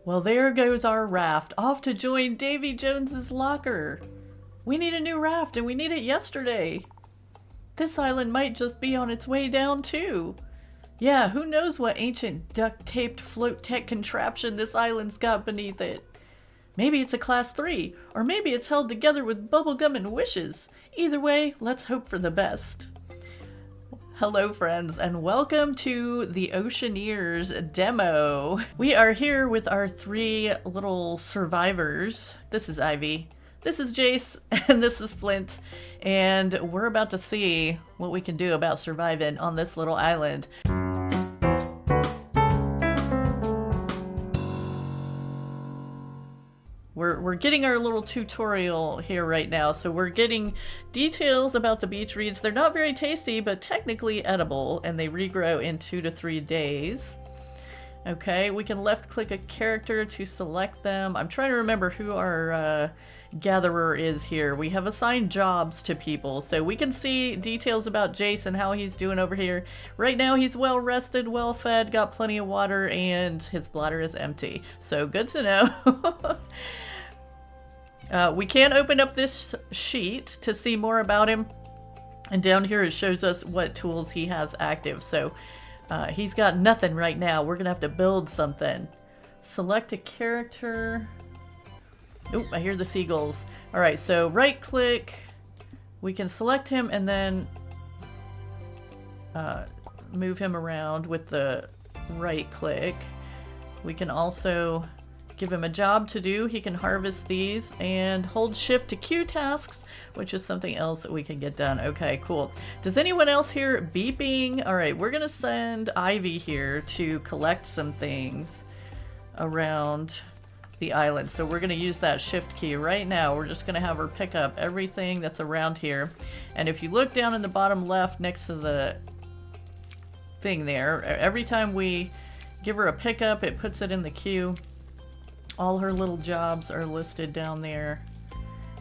Well, there goes our raft, off to join Davy Jones's locker. We need a new raft, and we need it yesterday. This island might just be on its way down, too. Yeah, who knows what ancient duct-taped float tech contraption this island's got beneath it. Maybe it's a class 3, or maybe it's held together with bubblegum and wishes. Either way, let's hope for the best. Hello friends, and welcome to the Oceaneers demo. We are here with our 3 little survivors. This is Ivy, this is Jace, and this is Flint. And we're about to see what we can do about surviving on this little island. We're getting our little tutorial here right now, so we're getting details about the beach reeds. They're not very tasty, but technically edible, and they regrow in 2 to 3 days. Okay, we can left click a character to select them. I'm trying to remember who our gatherer is here. We have assigned jobs to people, so we can see details about Jason, how he's doing over here. Right now he's well rested, well fed, got plenty of water, and his bladder is empty. So good to know. We can open up this sheet to see more about him, and down here it shows us what tools he has active. So he's got nothing right now. We're gonna have to build something. Select a character. Oh, I hear the seagulls. All right, so right click, we can select him and then move him around with the right click. We can also give him a job to do. He can harvest these and hold shift to queue tasks, which is something else that we can get done. Okay, cool. Does anyone else hear beeping? All right, we're gonna send Ivy here to collect some things around the island. So we're gonna use that shift key right now. We're just gonna have her pick up everything that's around here. And if you look down in the bottom left next to the thing there, every time we give her a pickup, it puts it in the queue. All her little jobs are listed down there.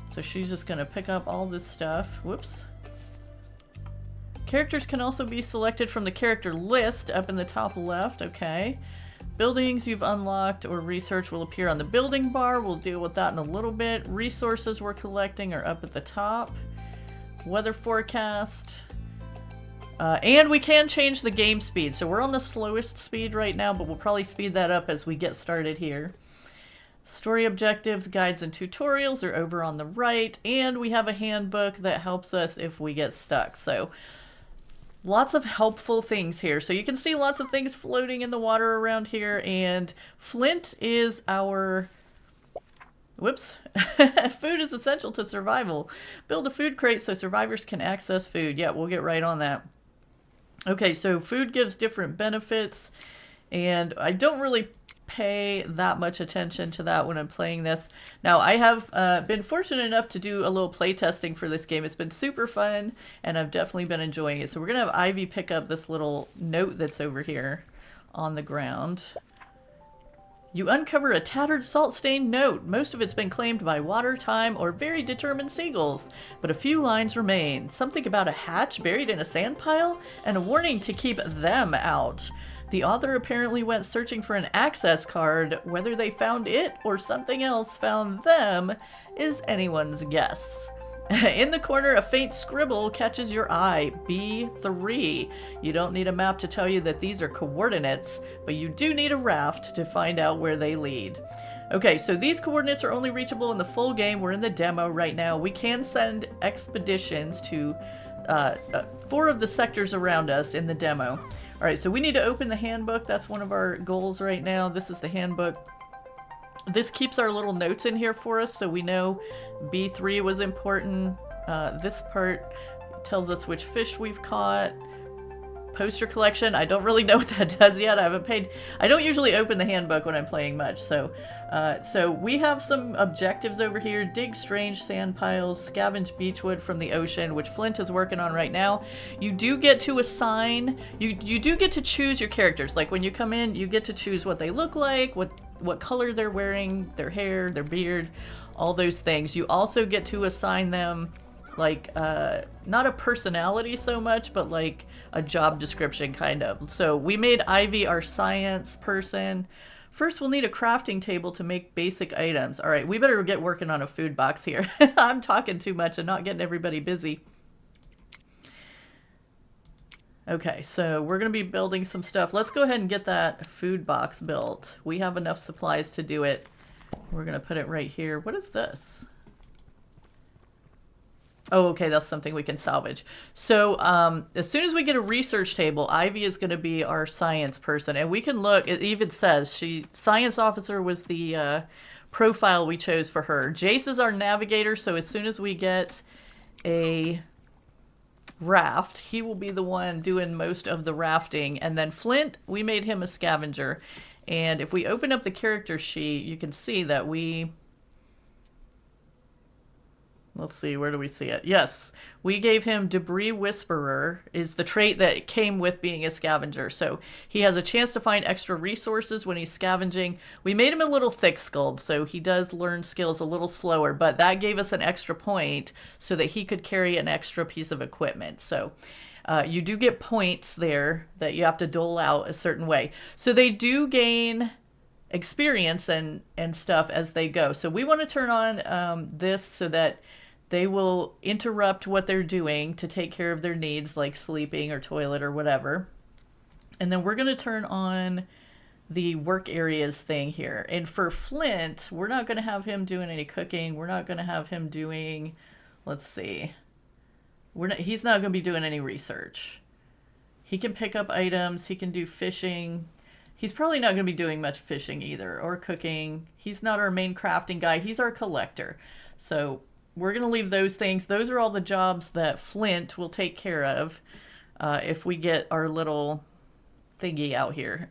So she's just gonna pick up all this stuff. Whoops. Characters can also be selected from the character list up in the top left. Okay. Buildings you've unlocked or researched will appear on the building bar. We'll deal with that in a little bit. Resources we're collecting are up at the top. Weather forecast. And we can change the game speed. So we're on the slowest speed right now, but we'll probably speed that up as we get started here. Story objectives, guides, and tutorials are over on the right, and we have a handbook that helps us if we get stuck. So lots of helpful things here. So you can see lots of things floating in the water around here, and Flint is our... Whoops. Food is essential to survival. Build a food crate so survivors can access food. Yeah, we'll get right on that. Okay, so food gives different benefits, and I don't really pay that much attention to that when I'm playing this. Now, I have been fortunate enough to do a little play testing for this game. It's been super fun, and I've definitely been enjoying it. So we're gonna have Ivy pick up this little note that's over here on the ground. You uncover a tattered salt-stained note. Most of it's been claimed by water, time, or very determined seagulls, but a few lines remain. Something about a hatch buried in a sand pile, and a warning to keep them out. The author apparently went searching for an access card. Whether they found it or something else found them is anyone's guess. In the corner, a faint scribble catches your eye. B3. You don't need a map to tell you that these are coordinates, but you do need a raft to find out where they lead. Okay, so these coordinates are only reachable in the full game. We're in the demo right now. We can send expeditions to 4 of the sectors around us in the demo. All right, so we need to open the handbook. That's one of our goals right now. This is the handbook. This keeps our little notes in here for us, so we know B3 was important. This part tells us which fish we've caught. Poster collection, I don't really know what that does yet. I don't usually open the handbook when I'm playing much. So we have some objectives over here. Dig strange sand piles, scavenge beechwood from the ocean, which Flint is working on right now. You do get to assign, you do get to choose your characters. Like when you come in, you get to choose what they look like, what color they're wearing, their hair, their beard, all those things. You also get to assign them like not a personality so much, but like a job description kind of. So we made Ivy our science person. First, we'll need a crafting table to make basic items. All right, we better get working on a food box here. I'm talking too much and not getting everybody busy. Okay, so we're going to be building some stuff. Let's go ahead and get that food box built. We have enough supplies to do it. We're going to put it right here. What is this? Oh, okay, that's something we can salvage. So as soon as we get a research table, Ivy is going to be our science person. And we can look, it even says science officer was the profile we chose for her. Jace is our navigator, so as soon as we get a raft, he will be the one doing most of the rafting. And then Flint, we made him a scavenger. And if we open up the character sheet, you can see that let's see, where do we see it? Yes, we gave him Debris Whisperer, is the trait that came with being a scavenger. So he has a chance to find extra resources when he's scavenging. We made him a little thick-skulled, so he does learn skills a little slower, but that gave us an extra point so that he could carry an extra piece of equipment. So you do get points there that you have to dole out a certain way. So they do gain experience and stuff as they go. So we want to turn on this so that they will interrupt what they're doing to take care of their needs, like sleeping or toilet or whatever. And then we're going to turn on the work areas thing here. And for Flint, we're not going to have him doing any cooking. We're not going to have him doing, let's see, he's not going to be doing any research. He can pick up items. He can do fishing. He's probably not going to be doing much fishing either, or cooking. He's not our main crafting guy. He's our collector. So we're going to leave those things. Those are all the jobs that Flint will take care of if we get our little thingy out here.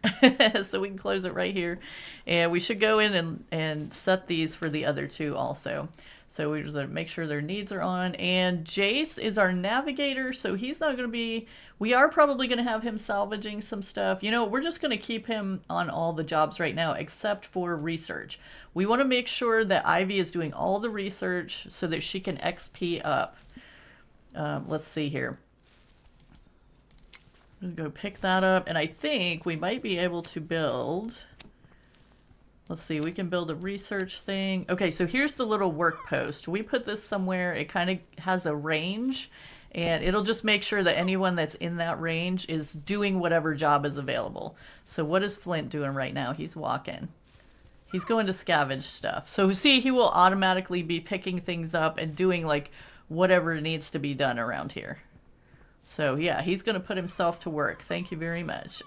So we can close it right here. And we should go in and set these for the other two also. So we just make sure their needs are on. And Jace is our navigator, so he's not going to be... We are probably going to have him salvaging some stuff. You know, we're just going to keep him on all the jobs right now, except for research. We want to make sure that Ivy is doing all the research so that she can XP up. Let's see here. I'm going to go pick that up. And I think we might be able to build... Let's see, we can build a research thing. Okay, so here's the little work post. We put this somewhere. It kind of has a range, and it'll just make sure that anyone that's in that range is doing whatever job is available. So what is Flint doing right now? He's walking. He's going to scavenge stuff. So see, he will automatically be picking things up and doing like whatever needs to be done around here. So yeah, he's going to put himself to work. Thank you very much.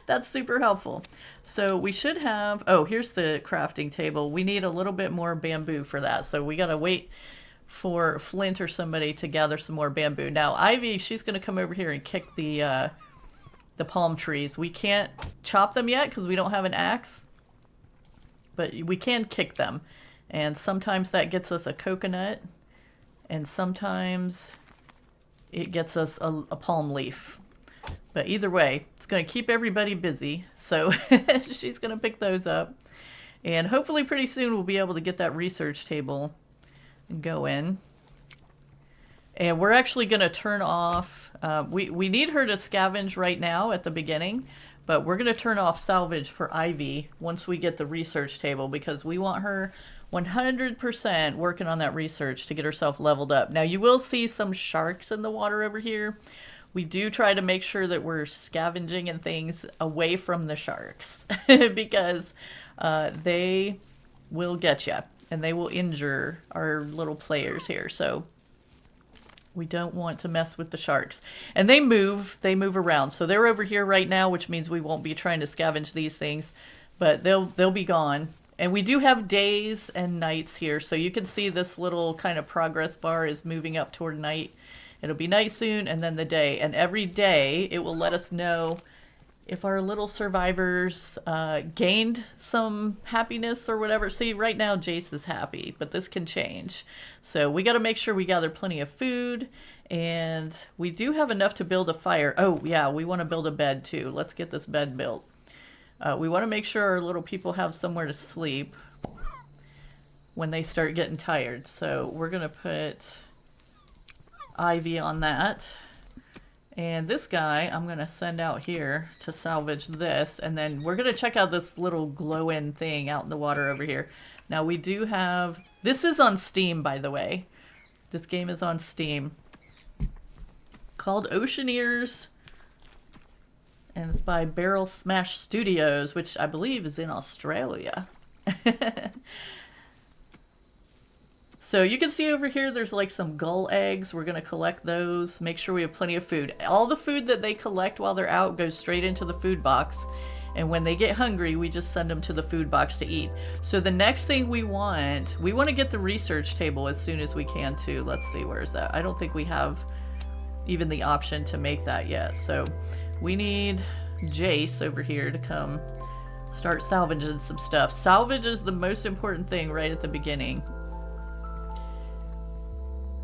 That's super helpful. So we should have, oh, here's the crafting table. We need a little bit more bamboo for that. So we got to wait for Flint or somebody to gather some more bamboo. Now Ivy, she's going to come over here and kick the palm trees. We can't chop them yet because we don't have an axe, but we can kick them. And sometimes that gets us a coconut, and sometimes it gets us a palm leaf. But either way, it's going to keep everybody busy. So she's going to pick those up. And hopefully pretty soon we'll be able to get that research table and go in. And we're actually going to turn off... we need her to scavenge right now at the beginning. But we're going to turn off salvage for Ivy once we get the research table, because we want her 100% working on that research to get herself leveled up. Now you will see some sharks in the water over here. We do try to make sure that we're scavenging and things away from the sharks because they will get you and they will injure our little players here. So we don't want to mess with the sharks. And they move around. So they're over here right now, which means we won't be trying to scavenge these things, but they'll be gone. And we do have days and nights here. So you can see this little kind of progress bar is moving up toward night. It'll be night soon and then the day. And every day it will let us know if our little survivors gained some happiness or whatever. See, right now Jace is happy, but this can change. So we got to make sure we gather plenty of food. And we do have enough to build a fire. Oh, yeah, we want to build a bed too. Let's get this bed built. We want to make sure our little people have somewhere to sleep when they start getting tired. So we're going to put Ivy on that. And this guy, I'm going to send out here to salvage this. And then we're going to check out this little glow-in thing out in the water over here. Now we do have... This is on Steam, by the way. This game is on Steam. Called Oceaneers. And it's by Barrel Smash Studios, which I believe is in Australia. So you can see over here there's like some gull eggs. We're going to collect those. Make sure we have plenty of food. All the food that they collect while they're out goes straight into the food box. And when they get hungry, we just send them to the food box to eat. So the next thing we want to get the research table as soon as we can too. Let's see, where is that? I don't think we have even the option to make that yet. So we need Jace over here to come start salvaging some stuff. Salvage is the most important thing right at the beginning.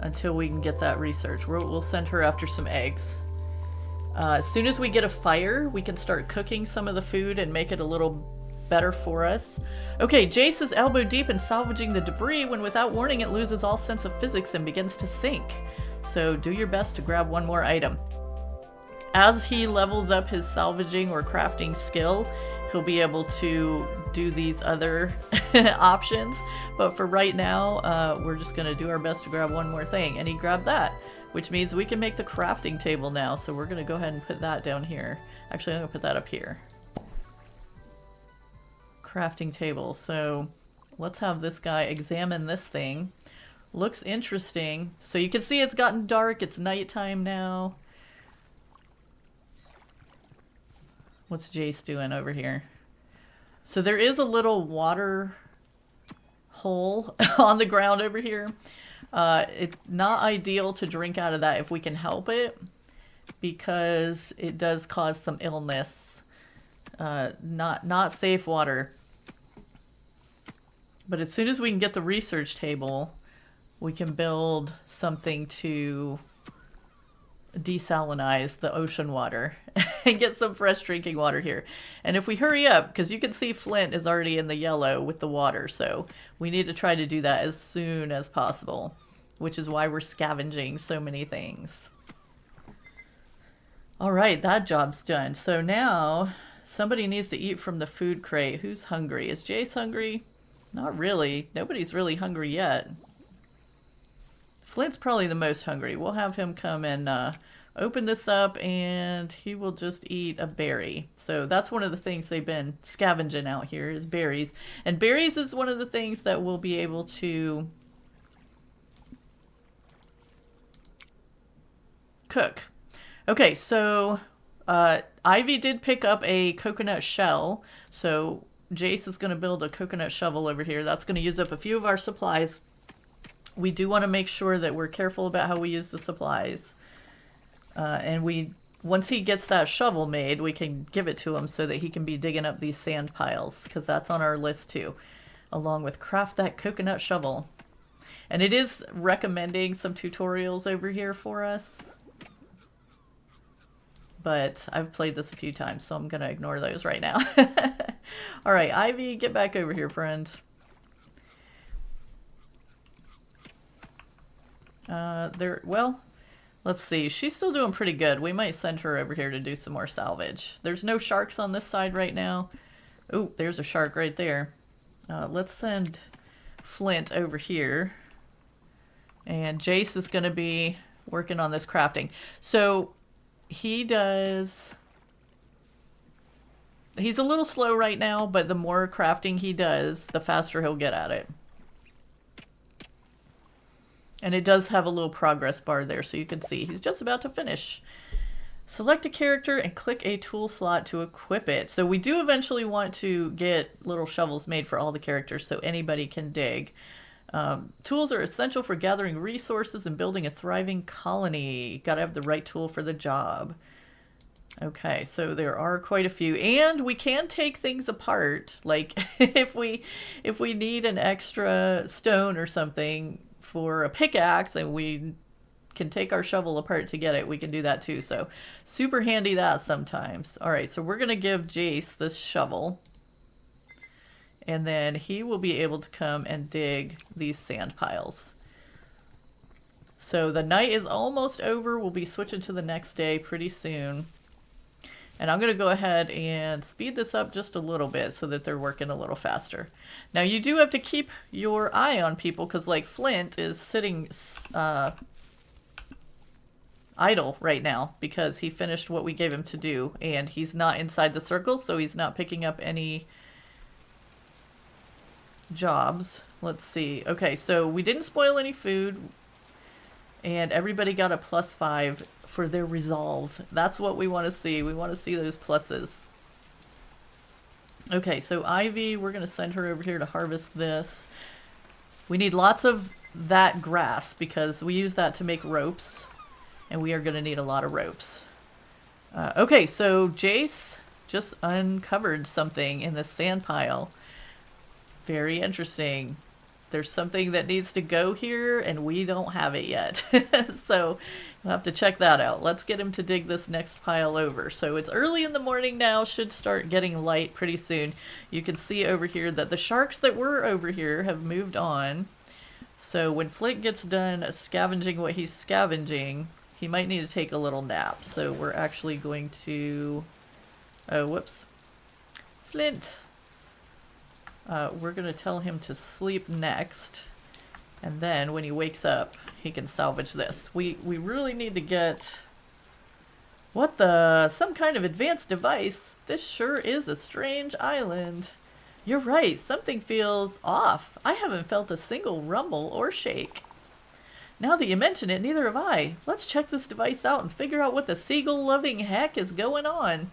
Until we can get that research. We'll send her after some eggs. As soon as we get a fire, we can start cooking some of the food and make it a little better for us. Okay, Jace is elbow deep in salvaging the debris when without warning it loses all sense of physics and begins to sink. So do your best to grab one more item. As he levels up his salvaging or crafting skill, he'll be able to do these other options. But for right now, we're just going to do our best to grab one more thing. And he grabbed that, which means we can make the crafting table now. So we're going to go ahead and put that down here. Actually, I'm going to put that up here. Crafting table. So let's have this guy examine this thing. Looks interesting. So you can see it's gotten dark. It's nighttime now. What's Jace doing over here? So there is a little water hole on the ground over here. It's not ideal to drink out of that if we can help it, because it does cause some illness. Not safe water. But as soon as we can get the research table, we can build something to desalinize the ocean water and get some fresh drinking water here. And if we hurry up, because you can see Flint is already in the yellow with the water, so we need to try to do that as soon as possible, which is why we're scavenging so many things. All right, that job's done. So now somebody needs to eat from the food crate. Who's hungry? Is Jace hungry? Not really. Nobody's really hungry yet. Flint's probably the most hungry. We'll have him come and open this up, and he will just eat a berry. So that's one of the things they've been scavenging out here is berries. And berries is one of the things that we'll be able to cook. Okay, so Ivy did pick up a coconut shell. So Jace is going to build a coconut shovel over here. That's going to use up a few of our supplies. We do want to make sure that we're careful about how we use the supplies. And once he gets that shovel made, we can give it to him so that he can be digging up these sand piles, because that's on our list too, along with craft that coconut shovel. And it is recommending some tutorials over here for us. But I've played this a few times, so I'm going to ignore those right now. All right, Ivy, get back over here, friend. Well, let's see. She's still doing pretty good. We might send her over here to do some more salvage. There's no sharks on this side right now. Oh, there's a shark right there. Let's send Flint over here. And Jace is going to be working on this crafting. So he does... He's a little slow right now, but the more crafting he does, the faster he'll get at it. And it does have a little progress bar there, so you can see he's just about to finish. Select a character and click a tool slot to equip it. So we do eventually want to get little shovels made for all the characters so anybody can dig. Tools are essential for gathering resources and building a thriving colony. Gotta have the right tool for the job. Okay, so there are quite a few, and we can take things apart. Like if we need an extra stone or something for a pickaxe and we can take our shovel apart to get it, we can do that too. So super handy that sometimes. All right, so we're gonna give Jace this shovel, and then he will be able to come and dig these sand piles. So the night is almost over. We'll be switching to the next day pretty soon. And I'm going to go ahead and speed this up just a little bit so that they're working a little faster. Now you do have to keep your eye on people because like Flint is sitting idle right now because he finished what we gave him to do and he's not inside the circle, so he's not picking up any jobs. Let's see. Okay, so we didn't spoil any food and everybody got a +5 for their resolve. That's what we want to see. We want to see those pluses. Okay, so Ivy, we're going to send her over here to harvest this. We need lots of that grass because we use that to make ropes. And we are going to need a lot of ropes. Okay, so Jace just uncovered something in the sand pile. Very interesting. There's something that needs to go here, and we don't have it yet. So we'll have to check that out. Let's get him to dig this next pile over. So it's early in the morning now. Should start getting light pretty soon. You can see over here that the sharks that were over here have moved on. So when Flint gets done scavenging what he's scavenging, he might need to take a little nap. So we're actually going to... Oh, whoops. Flint. We're going to tell him to sleep next. And then when he wakes up, he can salvage this. We really need to get... What the... Some kind of advanced device. This sure is a strange island. You're right. Something feels off. I haven't felt a single rumble or shake. Now that you mention it, neither have I. Let's check this device out and figure out what the seagull-loving heck is going on.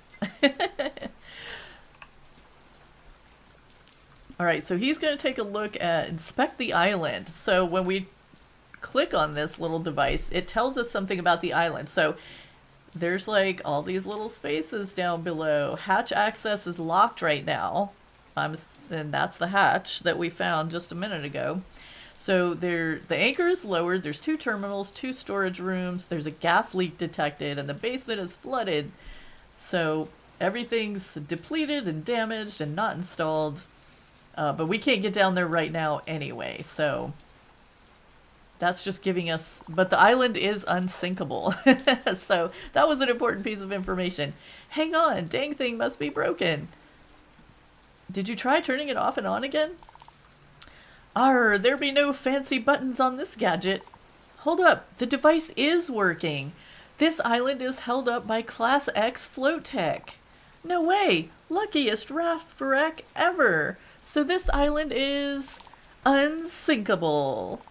Alright, so he's going to take a look at inspect the island. So when we click on this little device, it tells us something about the island. So there's like all these little spaces down below. Hatch access is locked right now. And that's the hatch that we found just a minute ago. So the anchor is lowered, there's 2 terminals, 2 storage rooms, there's a gas leak detected, and the basement is flooded. So everything's depleted and damaged and not installed. But we can't get down there right now anyway, so that's just giving us... But the island is unsinkable. So that was an important piece of information. Hang on, dang thing must be broken. Did you try turning it off and on again? Arr, there be no fancy buttons on this gadget. Hold up, the device is working. This island is held up by Class X float tech. No way, luckiest raft wreck ever. So this island is unsinkable.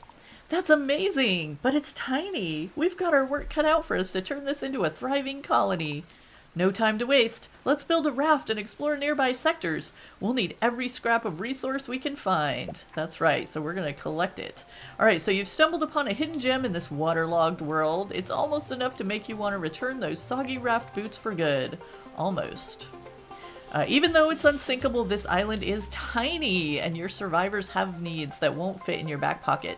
That's amazing, but it's tiny. We've got our work cut out for us to turn this into a thriving colony. No time to waste. Let's build a raft and explore nearby sectors. We'll need every scrap of resource we can find. That's right, so we're going to collect it. Alright, so you've stumbled upon a hidden gem in this waterlogged world. It's almost enough to make you want to return those soggy raft boots for good. Almost. Even though it's unsinkable, this island is tiny, and your survivors have needs that won't fit in your back pocket.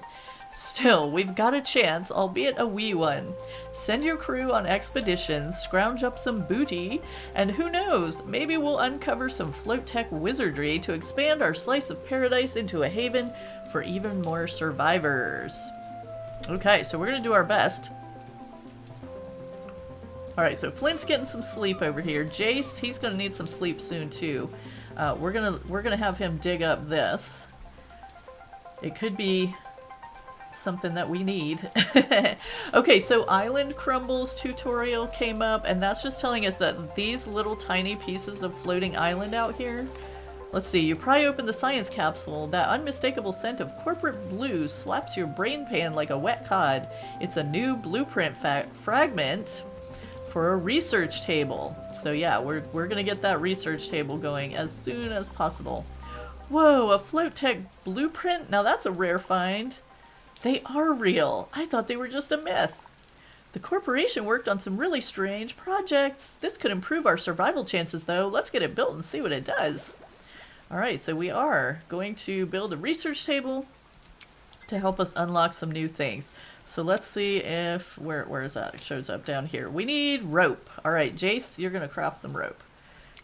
Still, we've got a chance, albeit a wee one. Send your crew on expeditions, scrounge up some booty, and who knows, maybe we'll uncover some float tech wizardry to expand our slice of paradise into a haven for even more survivors. Okay, so we're gonna do our best. Alright, so Flint's getting some sleep over here. Jace, he's gonna need some sleep soon too. We're gonna have him dig up this. It could be something that we need. Okay, so Island Crumbles tutorial came up, and that's just telling us that these little tiny pieces of floating island out here. Let's see, you pry open the science capsule. That unmistakable scent of corporate blues slaps your brain pan like a wet cod. It's a new blueprint fragment for a research table. So yeah, we're gonna get that research table going as soon as possible. Whoa, a float tech blueprint? Now that's a rare find. They are real. I thought they were just a myth. The corporation worked on some really strange projects. This could improve our survival chances though. Let's get it built and see what it does. Alright, so we are going to build a research table to help us unlock some new things. So let's see if, where is that? It shows up down here. We need rope. Alright, Jace, you're going to craft some rope.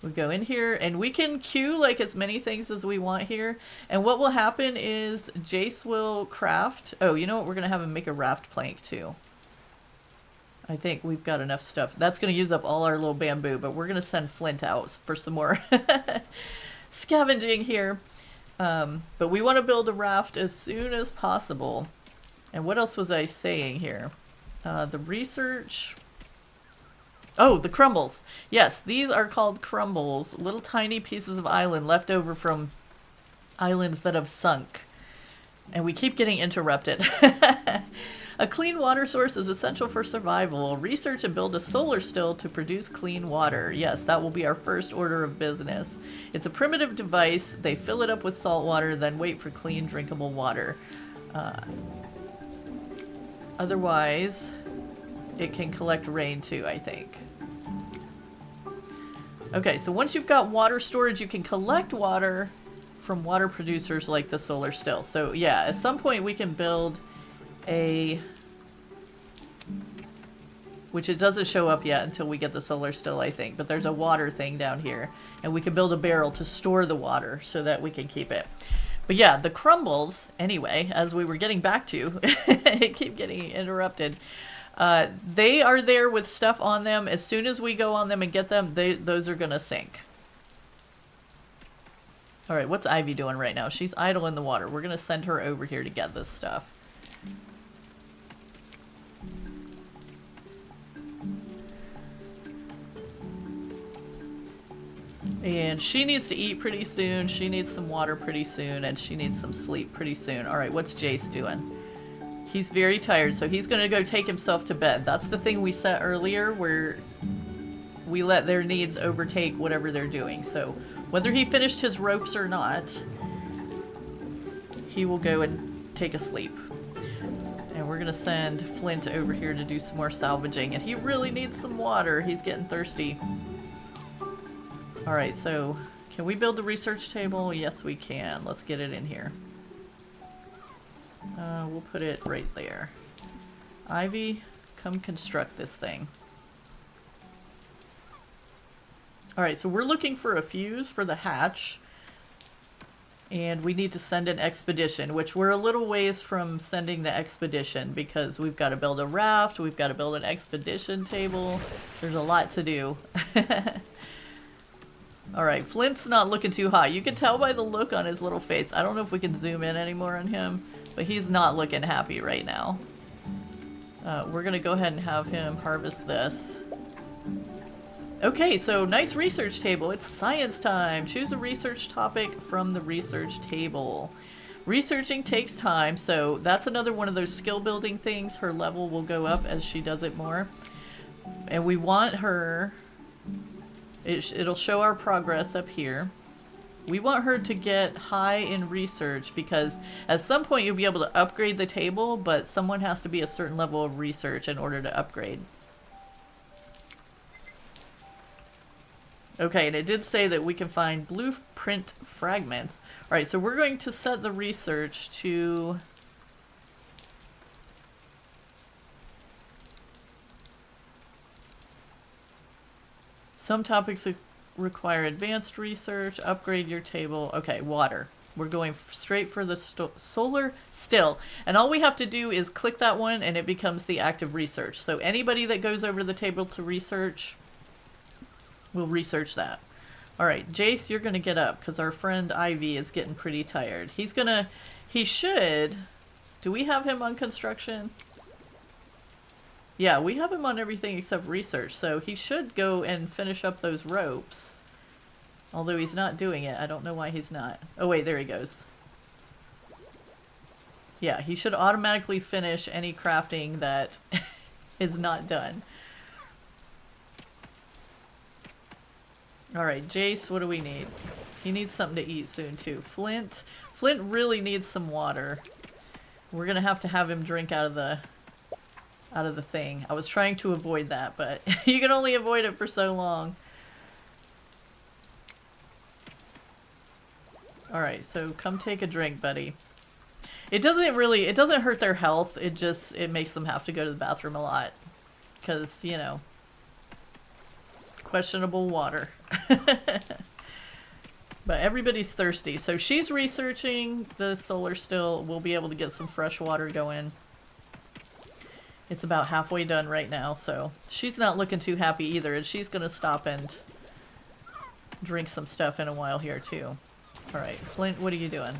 We go in here and we can queue like as many things as we want here. And what will happen is Jace will craft. Oh, you know what? We're going to have him make a raft plank too. I think we've got enough stuff. That's going to use up all our little bamboo, but we're going to send Flint out for some more scavenging here. But we want to build a raft as soon as possible. And what else was I saying here? The research... Oh, the crumbles. Yes, these are called crumbles. Little tiny pieces of island left over from islands that have sunk. And we keep getting interrupted. A clean water source is essential for survival. Research and build a solar still to produce clean water. Yes, that will be our first order of business. It's a primitive device. They fill it up with salt water, then wait for clean, drinkable water. Otherwise, it can collect rain too, I think. Okay, so once you've got water storage, you can collect water from water producers like the solar still. So yeah, at some point we can build a... Which it doesn't show up yet until we get the solar still, I think. But there's a water thing down here. And we can build a barrel to store the water so that we can keep it. But yeah, the crumbles, anyway, as we were getting back to, I keep getting interrupted. They are there with stuff on them. As soon as we go on them and get them, those are going to sink. Alright, what's Ivy doing right now? She's idle in the water. We're going to send her over here to get this stuff. And she needs to eat pretty soon. She needs some water pretty soon. And she needs some sleep pretty soon. Alright, what's Jace doing? He's very tired, so he's going to go take himself to bed. That's the thing we set earlier, where we let their needs overtake whatever they're doing. So whether he finished his ropes or not, he will go and take a sleep. And we're going to send Flint over here to do some more salvaging. And he really needs some water. He's getting thirsty. Alright, so can we build the research table? Yes, we can. Let's get it in here. We'll put it right there. Ivy, come construct this thing. Alright, so we're looking for a fuse for the hatch. And we need to send an expedition, which we're a little ways from sending the expedition because we've got to build a raft, we've got to build an expedition table. There's a lot to do. Alright, Flint's not looking too hot. You can tell by the look on his little face. I don't know if we can zoom in anymore on him, but he's not looking happy right now. We're going to go ahead and have him harvest this. Okay, so nice research table. It's science time. Choose a research topic from the research table. Researching takes time, so that's another one of those skill building things. Her level will go up as she does it more. And we want her... It'll show our progress up here. We want her to get high in research because at some point you'll be able to upgrade the table, but someone has to be a certain level of research in order to upgrade. Okay, and it did say that we can find blueprint fragments. Alright, so we're going to set the research to... Some topics require advanced research. Upgrade your table. Okay, water. We're going straight for the solar still. And all we have to do is click that one and it becomes the active research. So anybody that goes over to the table to research will research that. Alright, Jace, you're going to get up because our friend Ivy is getting pretty tired. He should... Do we have him on construction? Yeah, we have him on everything except research, so he should go and finish up those ropes. Although he's not doing it. I don't know why he's not. Oh wait, there he goes. Yeah, he should automatically finish any crafting that is not done. Alright, Jace, what do we need? He needs something to eat soon too. Flint really needs some water. We're gonna have to have him drink out of the thing. I was trying to avoid that, but you can only avoid it for so long. Alright, so come take a drink, buddy. It doesn't hurt their health, it makes them have to go to the bathroom a lot. Because, you know, questionable water. But everybody's thirsty. So she's researching the solar still. We'll be able to get some fresh water going. It's about halfway done right now, so she's not looking too happy either, and she's gonna stop and drink some stuff in a while here too. Alright, Flint, what are you doing?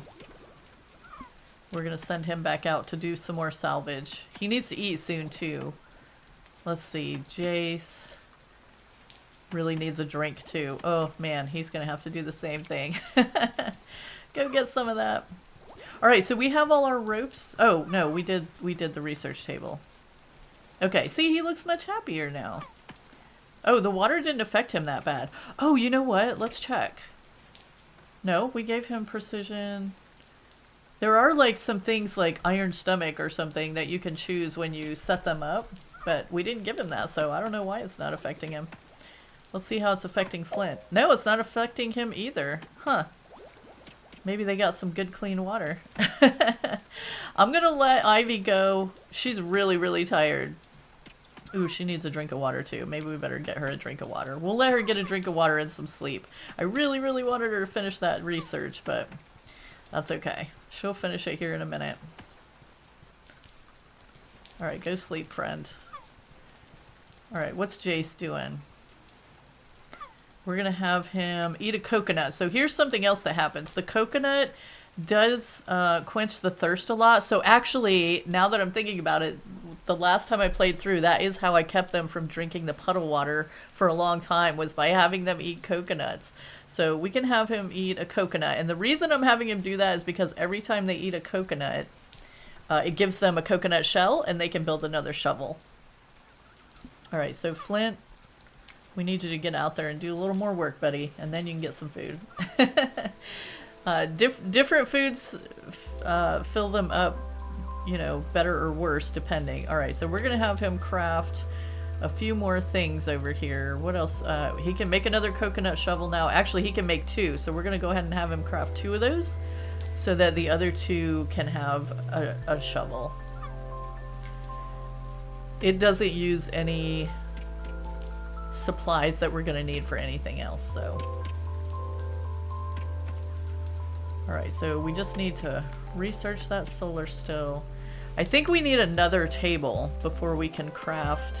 We're gonna send him back out to do some more salvage. He needs to eat soon too. Let's see, Jace really needs a drink too. Oh man, he's gonna have to do the same thing. Go get some of that. Alright, so we have all our ropes. Oh no, we did the research table. Okay, see, he looks much happier now. Oh, the water didn't affect him that bad. Oh, you know what? Let's check. No, we gave him precision. There are like some things like iron stomach or something that you can choose when you set them up, but we didn't give him that, so I don't know why it's not affecting him. Let's see how it's affecting Flint. No, it's not affecting him either. Huh. Maybe they got some good clean water. I'm gonna let Ivy go. She's really, really tired. Ooh, she needs a drink of water too. Maybe we better get her a drink of water. We'll let her get a drink of water and some sleep. I really, really wanted her to finish that research, but that's okay. She'll finish it here in a minute. Alright, go sleep, friend. Alright, what's Jace doing? We're gonna have him eat a coconut. So here's something else that happens. The coconut does quench the thirst a lot. So actually, now that I'm thinking about it, the last time I played through, that is how I kept them from drinking the puddle water for a long time, was by having them eat coconuts. So we can have him eat a coconut. And the reason I'm having him do that is because every time they eat a coconut, it gives them a coconut shell and they can build another shovel. Alright, so Flint, we need you to get out there and do a little more work, buddy, and then you can get some food. Different foods fill them up, you know, better or worse, depending. Alright, so we're going to have him craft a few more things over here. What else? He can make another coconut shovel now. Actually, he can make two, so we're going to go ahead and have him craft two of those so that the other two can have a shovel. It doesn't use any supplies that we're going to need for anything else, so. Alright, so we just need to research that solar still. I think we need another table before we can craft.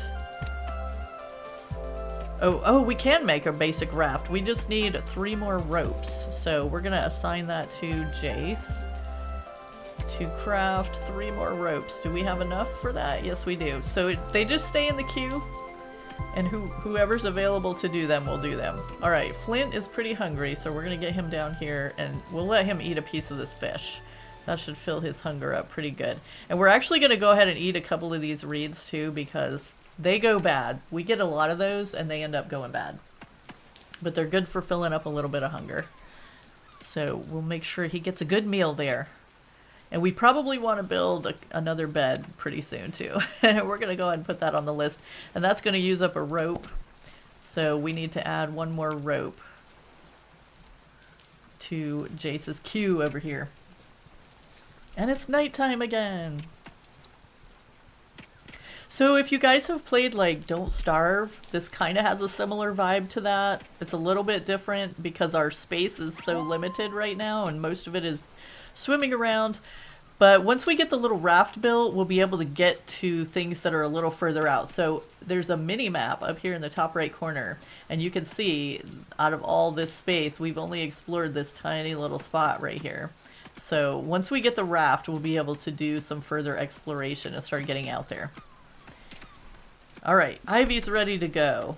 Oh, we can make a basic raft. We just need 3 more ropes. So we're gonna assign that to Jace to craft 3 more ropes. Do we have enough for that? Yes, we do. So they just stay in the queue, and whoever's available to do them will do them. Alright, Flint is pretty hungry, so we're gonna get him down here and we'll let him eat a piece of this fish. That should fill his hunger up pretty good. And we're actually gonna go ahead and eat a couple of these reeds too, because they go bad. We get a lot of those and they end up going bad. But they're good for filling up a little bit of hunger. So we'll make sure he gets a good meal there. And we probably want to build another bed pretty soon too. We're going to go ahead and put that on the list. And that's going to use up a rope. So we need to add 1 more rope to Jace's queue over here. And it's nighttime again. So if you guys have played like Don't Starve, this kind of has a similar vibe to that. It's a little bit different because our space is so limited right now and most of it is swimming around. But once we get the little raft built, we'll be able to get to things that are a little further out. So there's a mini map up here in the top right corner, and you can see out of all this space, we've only explored this tiny little spot right here. So once we get the raft, we'll be able to do some further exploration and start getting out there. Alright, Ivy's ready to go.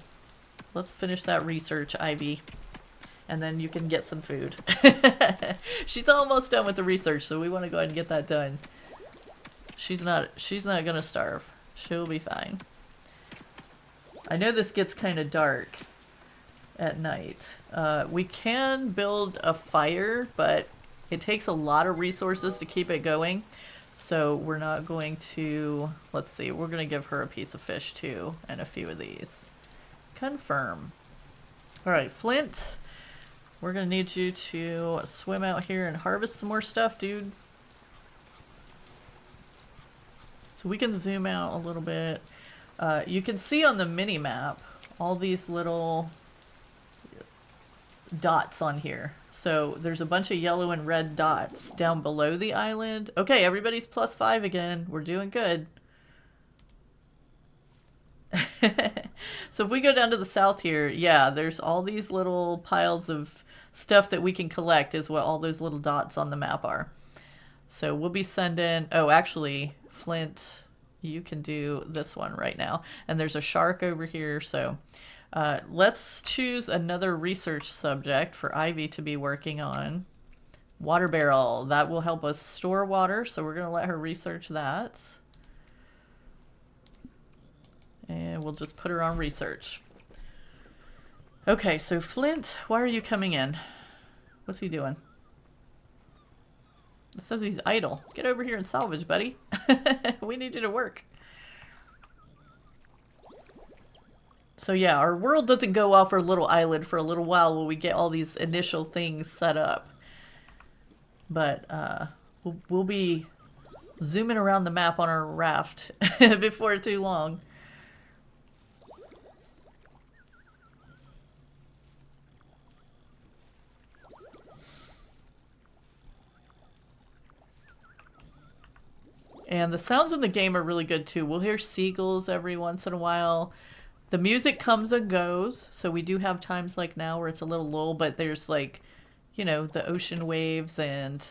Let's finish that research, Ivy. And then you can get some food. She's almost done with the research, so we want to go ahead and get that done. She's not gonna starve. She'll be fine. I know this gets kind of dark at night. We can build a fire, but it takes a lot of resources to keep it going. So we're not going to, let's see, we're going to give her a piece of fish too, and a few of these. Confirm. Alright, Flint, we're going to need you to swim out here and harvest some more stuff, dude. So we can zoom out a little bit. You can see on the mini map all these little dots on here. So there's a bunch of yellow and red dots down below the island. Okay, everybody's +5 again. We're doing good. So if we go down to the south here, yeah, there's all these little piles of stuff that we can collect is what all those little dots on the map are. So we'll be sending, oh, actually, Flint, you can do this one right now. And there's a shark over here, so let's choose another research subject for Ivy to be working on. Water barrel, that will help us store water, so we're going to let her research that. And we'll just put her on research. Okay, so Flint, why are you coming in? What's he doing? It says he's idle. Get over here and salvage, buddy. We need you to work. So yeah, our world doesn't go off our little island for a little while while we get all these initial things set up. But we'll be zooming around the map on our raft before too long. And the sounds in the game are really good too. We'll hear seagulls every once in a while. The music comes and goes, so we do have times like now where it's a little lull, but there's like, you know, the ocean waves and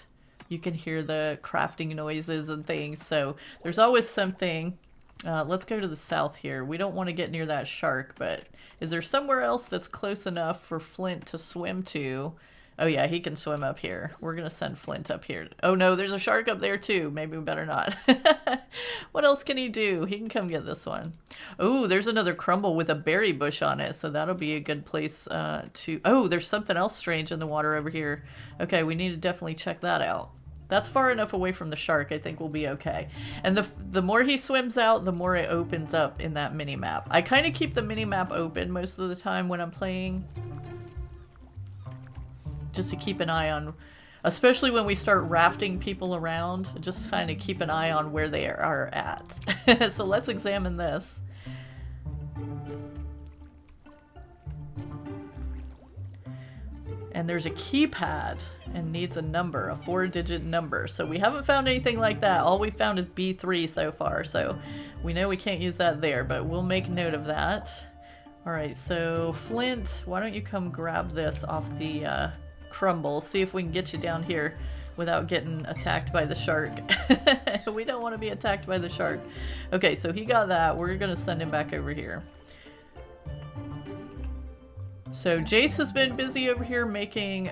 you can hear the crafting noises and things. So there's always something. Let's go to the south here. We don't want to get near that shark, but is there somewhere else that's close enough for Flint to swim to? Oh yeah, he can swim up here. We're going to send Flint up here. Oh no, there's a shark up there too. Maybe we better not. What else can he do? He can come get this one. Oh, there's another crumble with a berry bush on it. So that'll be a good place to... Oh, there's something else strange in the water over here. Okay, we need to definitely check that out. That's far enough away from the shark. I think we'll be okay. And the more he swims out, the more it opens up in that mini-map. I kind of keep the mini-map open most of the time when I'm playing, just to keep an eye on, especially when we start rafting people around, just kind of keep an eye on where they are at. So let's examine this. And there's a keypad and needs a number, a 4-digit number. So we haven't found anything like that. All we found is B3 so far. So we know we can't use that there, but we'll make note of that. All right, so Flint, why don't you come grab this off the crumble, see if we can get you down here without getting attacked by the shark. We don't want to be attacked by the shark. Okay, so he got that. We're gonna send him back over here. So Jace has been busy over here making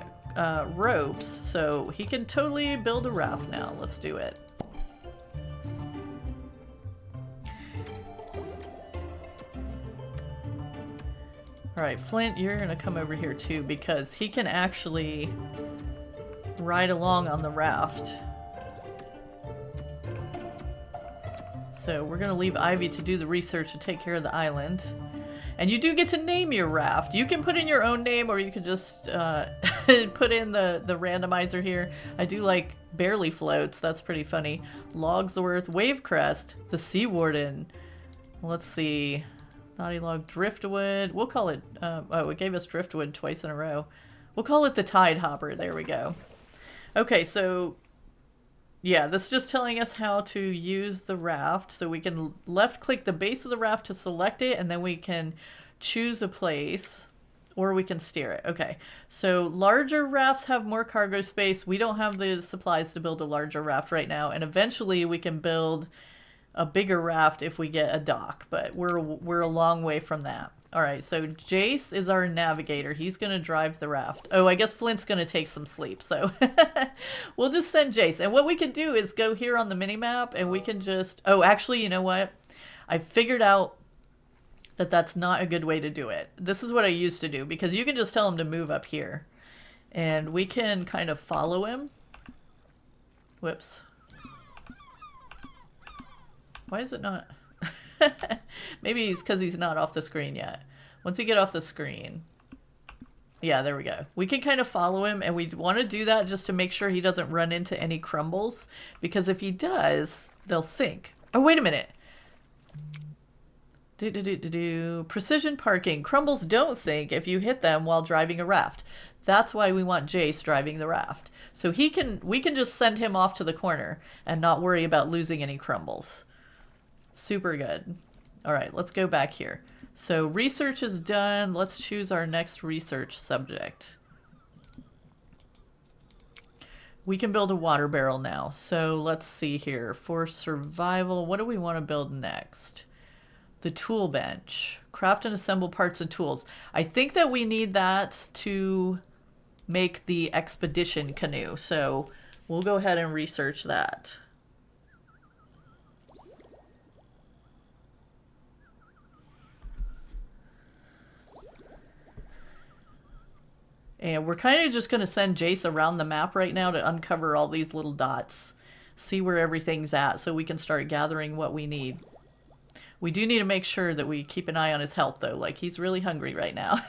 ropes, so he can totally build a raft now. Let's do it. Alright, Flint, you're gonna come over here too, because he can actually ride along on the raft. So we're gonna leave Ivy to do the research to take care of the island. And you do get to name your raft. You can put in your own name, or you can just put in the randomizer here. I do like Barely Floats, that's pretty funny. Logsworth, Wavecrest, the Sea Warden. Let's see. Naughty Log, Driftwood. We'll call it, oh, it gave us Driftwood twice in a row. We'll call it the Tide Hopper. There we go. Okay, so yeah, this is just telling us how to use the raft. So we can left click the base of the raft to select it, and then we can choose a place, or we can steer it. Okay, so larger rafts have more cargo space. We don't have the supplies to build a larger raft right now, and eventually we can build a bigger raft if we get a dock, but we're a long way from that. All right, so Jace is our navigator. He's gonna drive the raft. Oh, I guess Flint's gonna take some sleep, so we'll just send Jace. And what we can do is go here on the mini-map, and we can just... Oh, actually, you know what? I figured out that that's not a good way to do it. This is what I used to do, because you can just tell him to move up here, and we can kind of follow him. Whoops. Why is it not? Maybe it's because he's not off the screen yet. Once you get off the screen. Yeah, there we go. We can kind of follow him, and we want to do that just to make sure he doesn't run into any crumbles. Because if he does, they'll sink. Oh, wait a minute. Precision parking. Crumbles don't sink if you hit them while driving a raft. That's why we want Jace driving the raft. So we can just send him off to the corner and not worry about losing any crumbles. Super good. All right, let's go back here. So research is done. Let's choose our next research subject. We can build a water barrel now. So let's see here. For survival, what do we want to build next? The tool bench. Craft and assemble parts and tools. I think that we need that to make the expedition canoe. So we'll go ahead and research that. And we're kind of just going to send Jace around the map right now to uncover all these little dots. See where everything's at so we can start gathering what we need. We do need to make sure that we keep an eye on his health, though. Like, he's really hungry right now.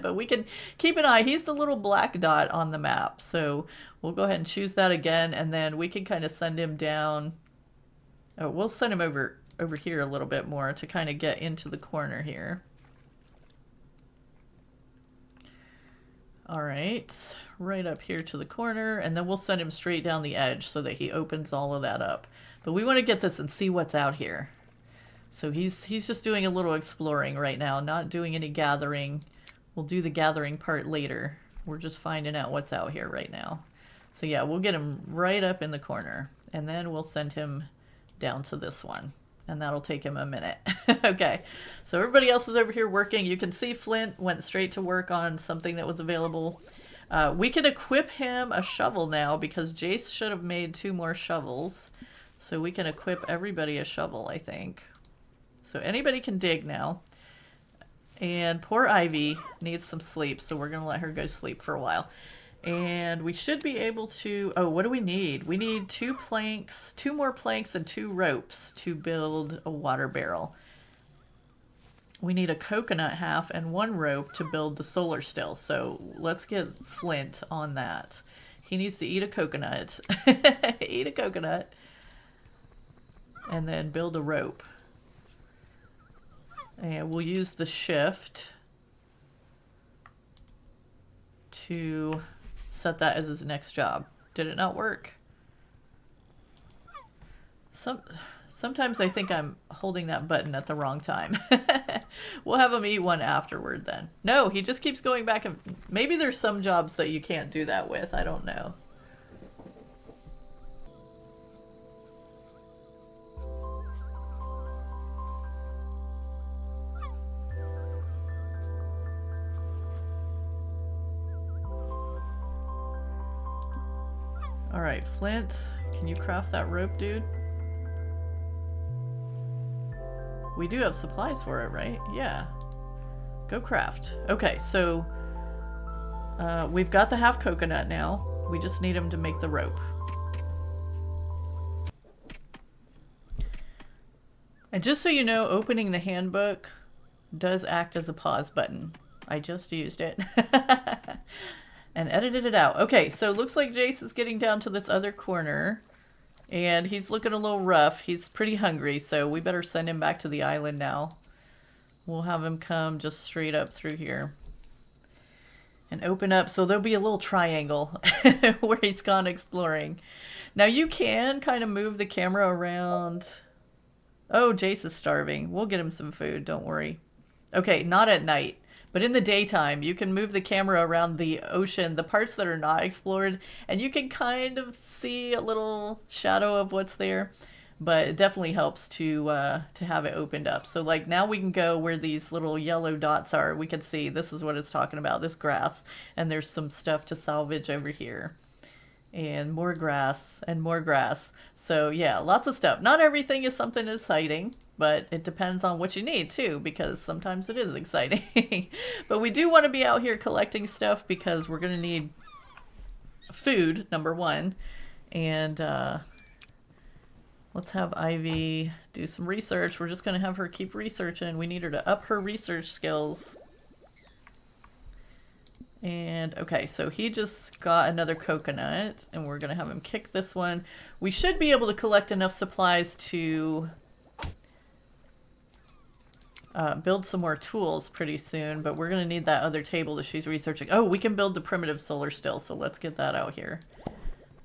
But we can keep an eye. He's the little black dot on the map. So we'll go ahead and choose that again. And then we can kind of send him down. Oh, we'll send him over here a little bit more to kind of get into the corner here. All right. Right up here to the corner. And then we'll send him straight down the edge so that he opens all of that up. But we want to get this and see what's out here. So he's just doing a little exploring right now, not doing any gathering. We'll do the gathering part later. We're just finding out what's out here right now. So yeah, we'll get him right up in the corner, and then we'll send him down to this one, and that'll take him a minute. Okay, so everybody else is over here working. You can see Flint went straight to work on something that was available. We can equip him a shovel now because Jace should have made 2 more shovels. So we can equip everybody a shovel, I think. So anybody can dig now. And poor Ivy needs some sleep, so we're going to let her go sleep for a while. And we should be able to... Oh, what do we need? We need 2 planks, 2 more planks and 2 ropes to build a water barrel. We need a coconut half and 1 rope to build the solar still. So let's get Flint on that. He needs to eat a coconut. Eat a coconut. And then build a rope. And we'll use the shift to set that as his next job. Did it not work? Sometimes I think I'm holding that button at the wrong time. We'll have him eat one afterward then. No, he just keeps going back and maybe there's some jobs that you can't do that with. I don't know. Alright, Flint, can you craft that rope, dude? We do have supplies for it, right? Yeah. Go craft. Okay, so we've got the half coconut now. We just need him to make the rope. And just so you know, opening the handbook does act as a pause button. I just used it. And edited it out. Okay, so looks like Jace is getting down to this other corner. And he's looking a little rough. He's pretty hungry, so we better send him back to the island now. We'll have him come just straight up through here. And open up, so there'll be a little triangle where he's gone exploring. Now you can kind of move the camera around. Oh, Jace is starving. We'll get him some food, don't worry. Okay, not at night. But in the daytime, you can move the camera around the ocean, the parts that are not explored, and you can kind of see a little shadow of what's there. But it definitely helps to have it opened up. So like now we can go where these little yellow dots are. We can see this is what it's talking about, this grass. And there's some stuff to salvage over here. And more grass and more grass. So yeah, lots of stuff. Not everything is something exciting, but it depends on what you need too, because sometimes it is exciting. But we do want to be out here collecting stuff because we're going to need food, number 1. And let's have Ivy do some research. We're just going to have her keep researching. We need her to up her research skills. And okay, so he just got another coconut and we're gonna have him kick this one. We should be able to collect enough supplies to build some more tools pretty soon, but we're going to need that other table that she's researching. Oh, we can build the primitive solar still, so let's get that out here.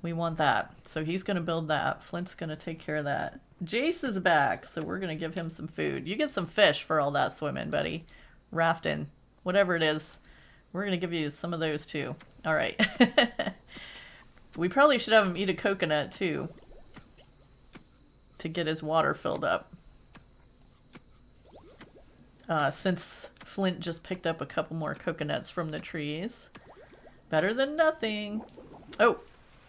We want that. So he's going to build that. Flint's going to take care of that. Jace is back, so we're going to give him some food. You get some fish for all that swimming, buddy. Rafting. Whatever it is. We're going to give you some of those, too. All right. We probably should have him eat a coconut, too, to get his water filled up. Since Flint just picked up a couple more coconuts from the trees. Better than nothing. Oh,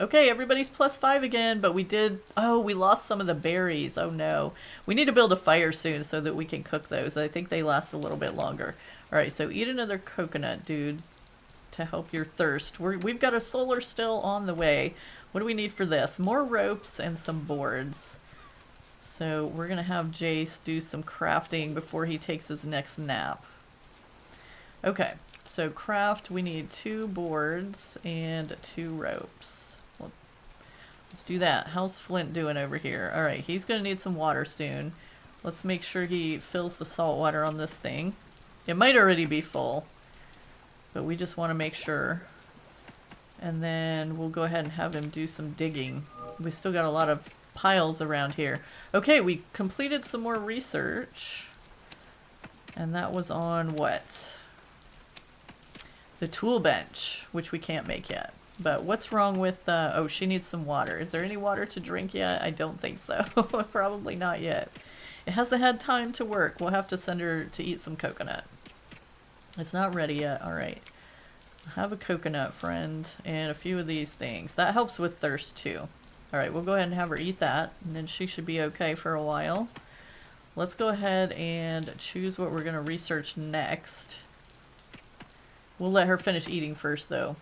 okay, everybody's +5 again, but we did... Oh, we lost some of the berries. Oh, no. We need to build a fire soon so that we can cook those. I think they last a little bit longer. All right, so eat another coconut, dude, to help your thirst. We've got a solar still on the way. What do we need for this? More ropes and some boards. So we're going to have Jace do some crafting before he takes his next nap. Okay, so craft, we need 2 boards and 2 ropes. Well, let's do that. How's Flint doing over here? All right, he's going to need some water soon. Let's make sure he fills the salt water on this thing. It might already be full, but we just want to make sure. And then we'll go ahead and have him do some digging. We still got a lot of piles around here. Okay, we completed some more research. And that was on what? The tool bench, which we can't make yet. But what's wrong with, oh, she needs some water. Is there any water to drink yet? I don't think so. Probably not yet. It hasn't had time to work. We'll have to send her to eat some coconut. It's not ready yet. All right. Have a coconut, friend, and a few of these things. That helps with thirst, too. All right, we'll go ahead and have her eat that, and then she should be okay for a while. Let's go ahead and choose what we're going to research next. We'll let her finish eating first, though.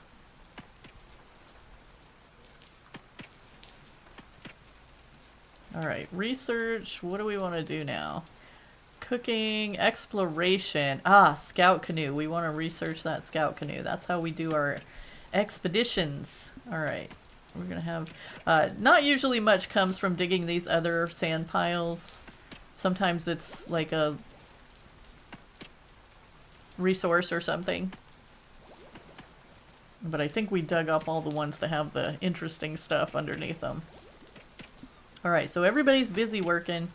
All right, research. What do we want to do now? Cooking, exploration. Ah, scout canoe. We want to research that scout canoe. That's how we do our expeditions. All right. We're going to have... not usually much comes from digging these other sand piles. Sometimes it's like a resource or something. But I think we dug up all the ones that have the interesting stuff underneath them. Alright, so everybody's busy working.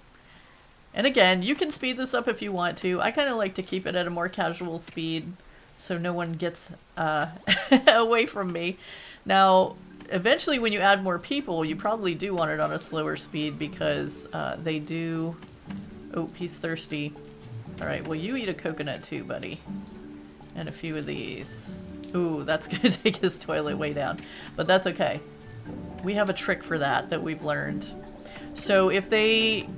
And again, you can speed this up if you want to. I kind of like to keep it at a more casual speed so no one gets away from me. Now... Eventually, when you add more people, you probably do want it on a slower speed because they do... Oh, he's thirsty. Alright, well, you eat a coconut too, buddy. And a few of these. Ooh, that's going to take his toilet way down. But that's okay. We have a trick for that we've learned. So if they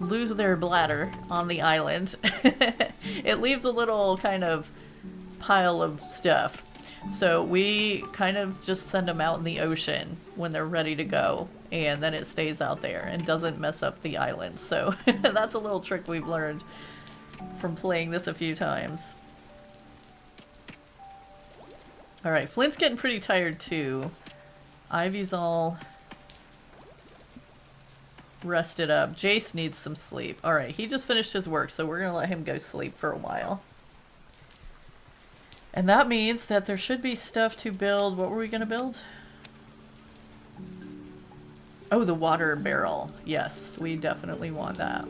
lose their bladder on the island, it leaves a little kind of pile of stuff. So we kind of just send them out in the ocean when they're ready to go, and then it stays out there and doesn't mess up the island. So that's a little trick we've learned from playing this a few times. Alright, Flint's getting pretty tired too. Ivy's all rested up. Jace needs some sleep. Alright, he just finished his work, so we're going to let him go sleep for a while. And that means that there should be stuff to build. What were we going to build? Oh, the water barrel. Yes, we definitely want that.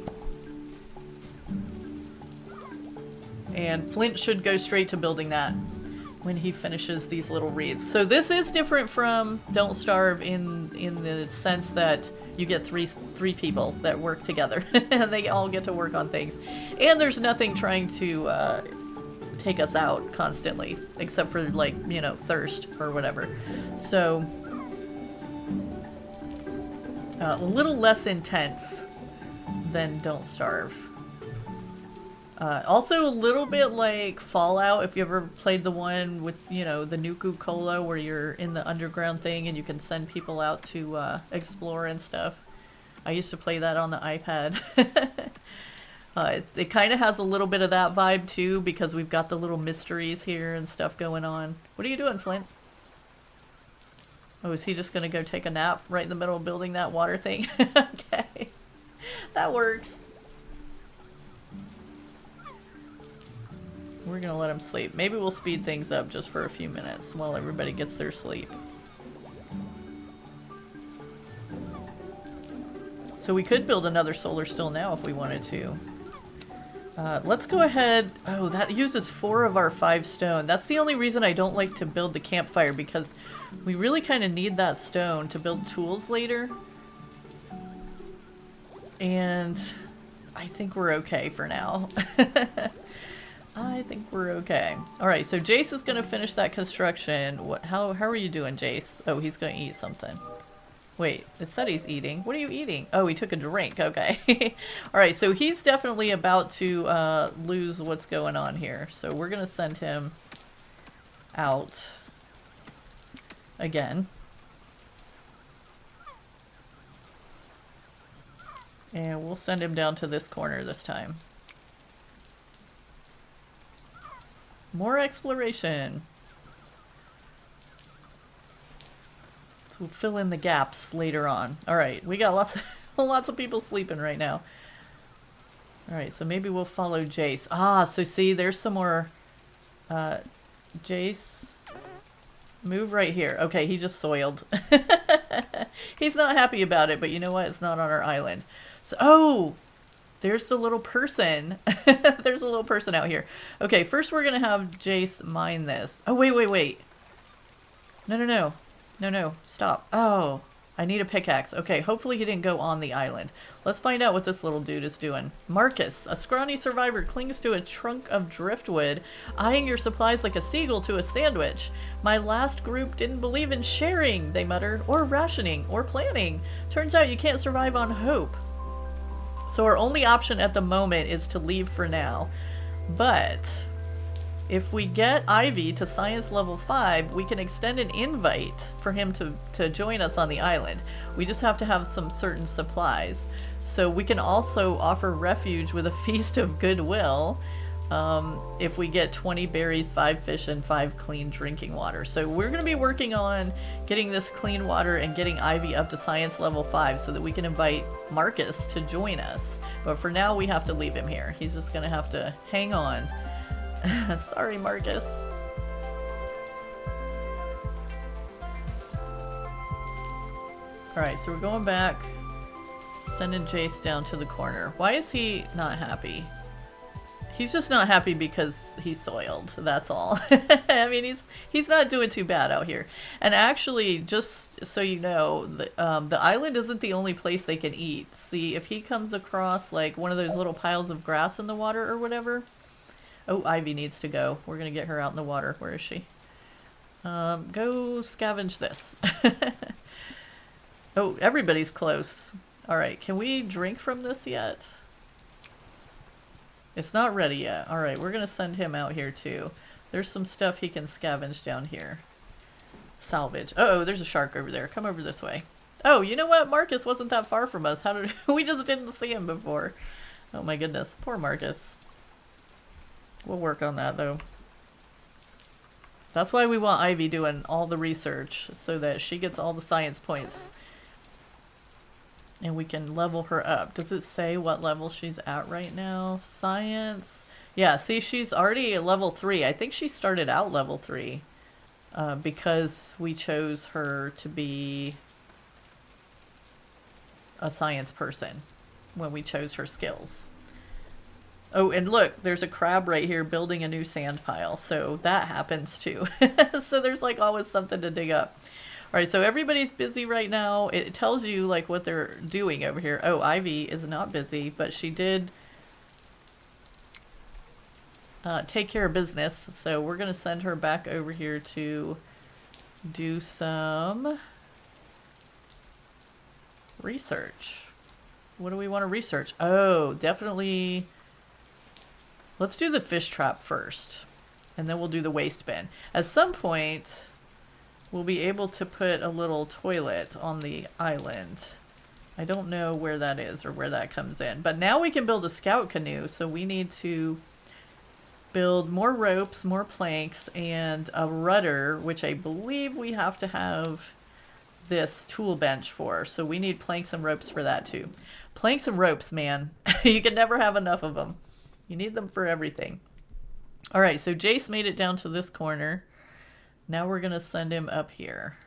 And Flint should go straight to building that when he finishes these little reeds. So this is different from Don't Starve in the sense that you get three people that work together. And they all get to work on things. And there's nothing trying to... take us out constantly, except for, like, you know, thirst or whatever. So a little less intense than Don't Starve. Also a little bit like Fallout, if you ever played the one with, you know, the Nuku Cola where you're in the underground thing and you can send people out to explore and stuff. I used to play that on the iPad. It kind of has a little bit of that vibe too, because we've got the little mysteries here and stuff going on. What are you doing, Flint? Oh, is he just going to go take a nap right in the middle of building that water thing? Okay. That works. We're gonna let him sleep. Maybe we'll speed things up just for a few minutes while everybody gets their sleep. So we could build another solar still now if we wanted to. Let's go ahead. Oh, that uses 4 of our 5 stone. That's the only reason I don't like to build the campfire, because we really kind of need that stone to build tools later. And I think we're okay for now. I think we're okay. Alright, so Jace is going to finish that construction. How are you doing, Jace? Oh, he's going to eat something. Wait, it said he's eating. What are you eating? Oh, he took a drink. Okay. Alright, so he's definitely about to lose what's going on here. So we're going to send him out again. And we'll send him down to this corner this time. More exploration. So we'll fill in the gaps later on. Alright, we got lots of people sleeping right now. Alright, so maybe we'll follow Jace. Ah, so see, there's some more... Jace... Move right here. Okay, he just soiled. He's not happy about it, but you know what? It's not on our island. So, oh! There's the little person. There's a little person out here. Okay, first we're gonna have Jace mine this. Oh, wait. No, stop. Oh, I need a pickaxe. Okay, hopefully he didn't go on the island. Let's find out what this little dude is doing. Marcus, a scrawny survivor, clings to a trunk of driftwood, eyeing your supplies like a seagull to a sandwich. My last group didn't believe in sharing, they muttered, or rationing, or planning. Turns out you can't survive on hope. So our only option at the moment is to leave for now. But if we get Ivy to science level 5, we can extend an invite for him to join us on the island. We just have to have some certain supplies. So we can also offer refuge with a feast of goodwill if we get 20 berries, 5 fish, and 5 clean drinking water. So we're going to be working on getting this clean water and getting Ivy up to science level 5 so that we can invite Marcus to join us. But for now, we have to leave him here. He's just going to have to hang on. Sorry, Marcus. Alright, so we're going back, sending Jace down to the corner. Why is he not happy? He's just not happy because he's soiled, that's all. I mean, he's not doing too bad out here. And actually, just so you know, the island isn't the only place they can eat. See, if he comes across like one of those little piles of grass in the water or whatever. Oh, Ivy needs to go. We're going to get her out in the water. Where is she? Go scavenge this. Oh, everybody's close. Alright, can we drink from this yet? It's not ready yet. Alright, we're going to send him out here too. There's some stuff he can scavenge down here. Salvage. Uh-oh, there's a shark over there. Come over this way. Oh, you know what? Marcus wasn't that far from us. How did we just didn't see him before. Oh my goodness. Poor Marcus. We'll work on that though. That's why we want Ivy doing all the research, so that she gets all the science points. And we can level her up. Does it say what level she's at right now? Science. Yeah, see, she's already at level 3. I think she started out level 3. Because we chose her to be a science person when we chose her skills. Oh, and look, there's a crab right here building a new sand pile. So that happens too. So there's like always something to dig up. All right, so everybody's busy right now. It tells you like what they're doing over here. Oh, Ivy is not busy, but she did take care of business. So we're going to send her back over here to do some research. What do we want to research? Oh, definitely... Let's do the fish trap first, and then we'll do the waste bin. At some point, we'll be able to put a little toilet on the island. I don't know where that is or where that comes in. But now we can build a scout canoe, so we need to build more ropes, more planks, and a rudder, which I believe we have to have this tool bench for. So we need planks and ropes for that too. Planks and ropes, man. You can never have enough of them. You need them for everything. All right, so Jace made it down to this corner. Now we're going to send him up here.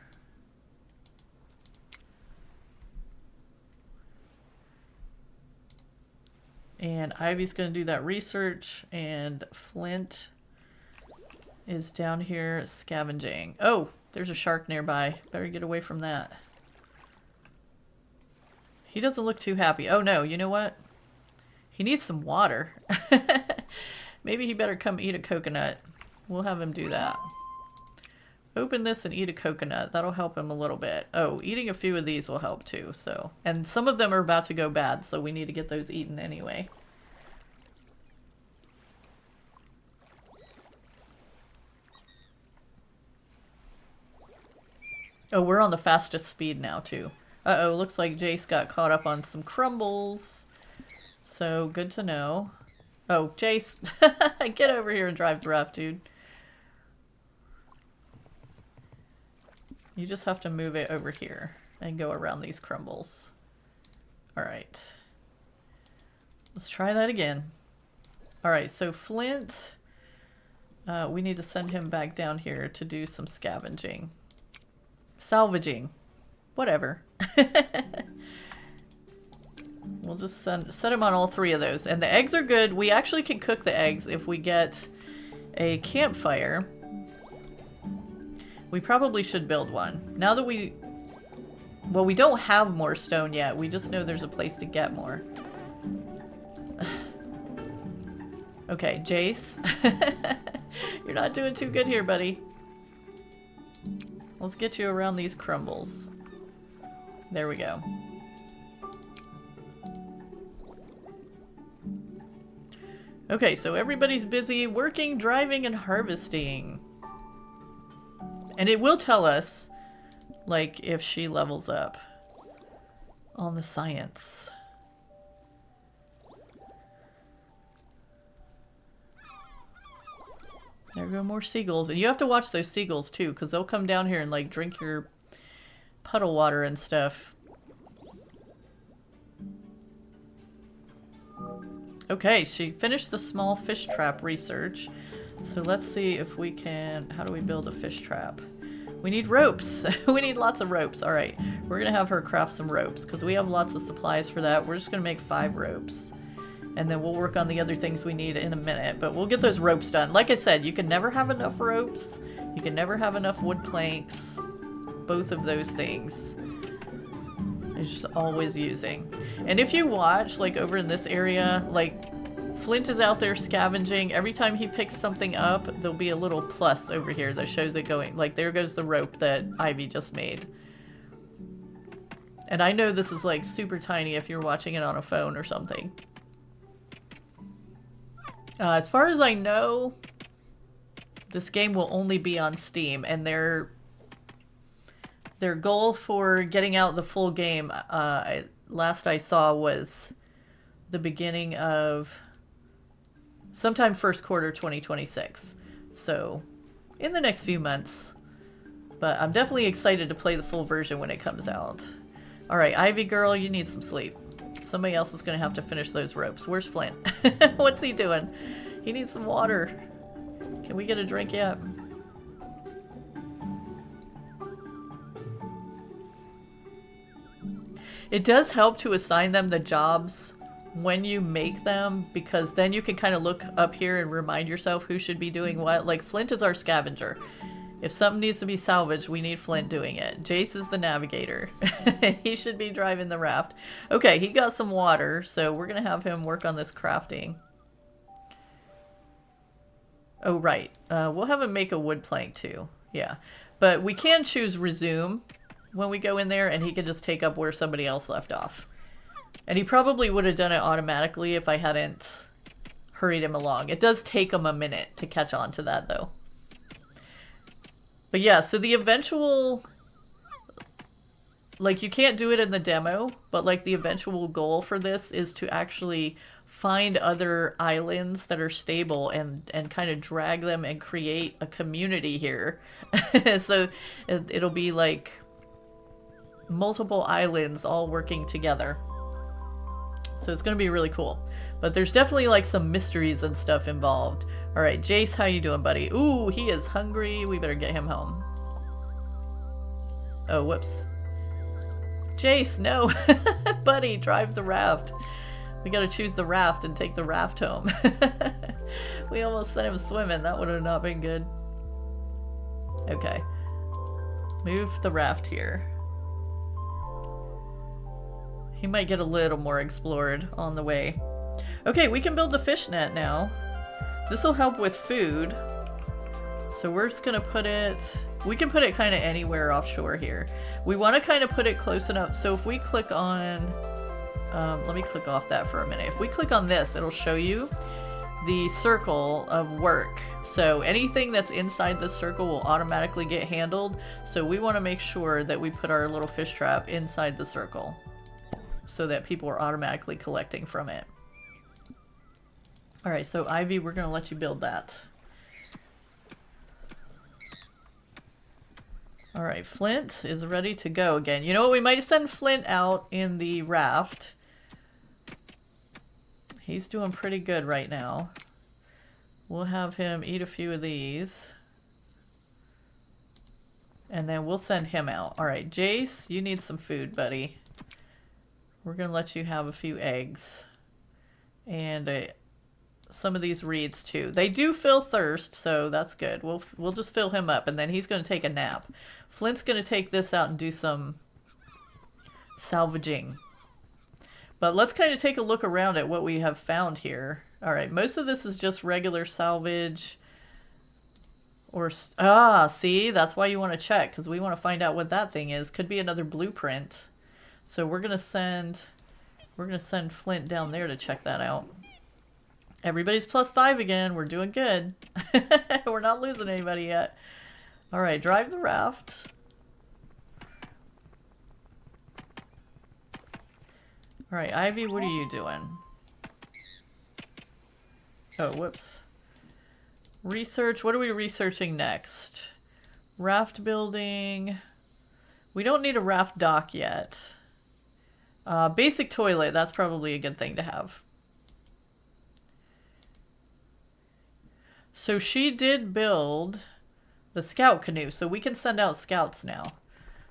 And Ivy's going to do that research, and Flint is down here scavenging. Oh, there's a shark nearby. Better get away from that. He doesn't look too happy. Oh no, you know what? He needs some water. Maybe he better come eat a coconut. We'll have him do that. Open this and eat a coconut. That'll help him a little bit. Oh, eating a few of these will help too, so. And some of them are about to go bad, so we need to get those eaten anyway. Oh, we're on the fastest speed now too. Uh-oh, looks like Jace got caught up on some crumbles. So, good to know. Oh, Jace, get over here and drive the raft, dude. You just have to move it over here and go around these crumbles. Alright. Let's try that again. Alright, so Flint, we need to send him back down here to do some scavenging. Salvaging. Whatever. We'll just set him on all three of those. And the eggs are good. We actually can cook the eggs if we get a campfire. We probably should build one. Now that we... Well, we don't have more stone yet. We just know there's a place to get more. Okay, Jace. You're not doing too good here, buddy. Let's get you around these crumbles. There we go. Okay, so everybody's busy working, driving, and harvesting. And it will tell us, like, if she levels up on the science. There go more seagulls. And you have to watch those seagulls, too, because they'll come down here and, like, drink your puddle water and stuff. Okay, she finished the small fish trap research. So let's see if we can... How do we build a fish trap? We need ropes. We need lots of ropes. All right, we're going to have her craft some ropes because we have lots of supplies for that. We're just going to make 5 ropes. And then we'll work on the other things we need in a minute. But we'll get those ropes done. Like I said, you can never have enough ropes. You can never have enough wood planks. Both of those things. It's just always using. And if you watch, like over in this area, like Flint is out there scavenging. Every time he picks something up, there'll be a little plus over here that shows it going. Like there goes the rope that Ivy just made. And I know this is like super tiny if you're watching it on a phone or something. As far as I know, this game will only be on Steam, and their goal for getting out the full game, last I saw, was the beginning of sometime first quarter 2026. So, in the next few months. But I'm definitely excited to play the full version when it comes out. Alright, Ivy girl, you need some sleep. Somebody else is going to have to finish those ropes. Where's Flint? What's he doing? He needs some water. Can we get a drink yet? It does help to assign them the jobs when you make them, because then you can kind of look up here and remind yourself who should be doing what. Like, Flint is our scavenger. If something needs to be salvaged, we need Flint doing it. Jace is the navigator. He should be driving the raft. Okay, he got some water, so we're going to have him work on this crafting. Oh, right. We'll have him make a wood plank, too. Yeah. But we can choose resume when we go in there, and he can just take up where somebody else left off. And he probably would have done it automatically if I hadn't hurried him along. It does take him a minute to catch on to that, though. But yeah, so the eventual, like, you can't do it in the demo, but like the eventual goal for this is to actually find other islands that are stable and kind of drag them and create a community here. So it'll be like multiple islands all working together. So it's gonna be really cool. But there's definitely like some mysteries and stuff involved. Alright, Jace, how you doing, buddy? Ooh, he is hungry. We better get him home. Oh, whoops. Jace, no! Buddy, drive the raft. We gotta choose the raft and take the raft home. We almost sent him swimming. That would have not been good. Okay. Move the raft here. He might get a little more explored on the way. Okay, we can build the fish net now. This will help with food. So we're just gonna put it... We can put it kind of anywhere offshore here. We want to kind of put it close enough. So if we click on... let me click off that for a minute. If we click on this, it'll show you the circle of work. So anything that's inside this circle will automatically get handled. So we want to make sure that we put our little fish trap inside the circle so that people are automatically collecting from it. Alright, so Ivy, we're going to let you build that. Alright, Flint is ready to go again. You know what? We might send Flint out in the raft. He's doing pretty good right now. We'll have him eat a few of these. And then we'll send him out. Alright, Jace, you need some food, buddy. We're going to let you have a few eggs. And some of these reeds, too. They do fill thirst, so that's good. We'll just fill him up, and then he's going to take a nap. Flint's going to take this out and do some salvaging. But let's kind of take a look around at what we have found here. Alright, most of this is just regular salvage. Or, see, that's why you want to check, because we want to find out what that thing is. Could be another blueprint. So we're gonna send Flint down there to check that out. Everybody's +5 again. We're doing good. We're not losing anybody yet. Alright, drive the raft. Alright, Ivy, what are you doing? Oh, whoops. Research. What are we researching next? Raft building. We don't need a raft dock yet. Basic toilet. That's probably a good thing to have. So she did build the scout canoe. So we can send out scouts now.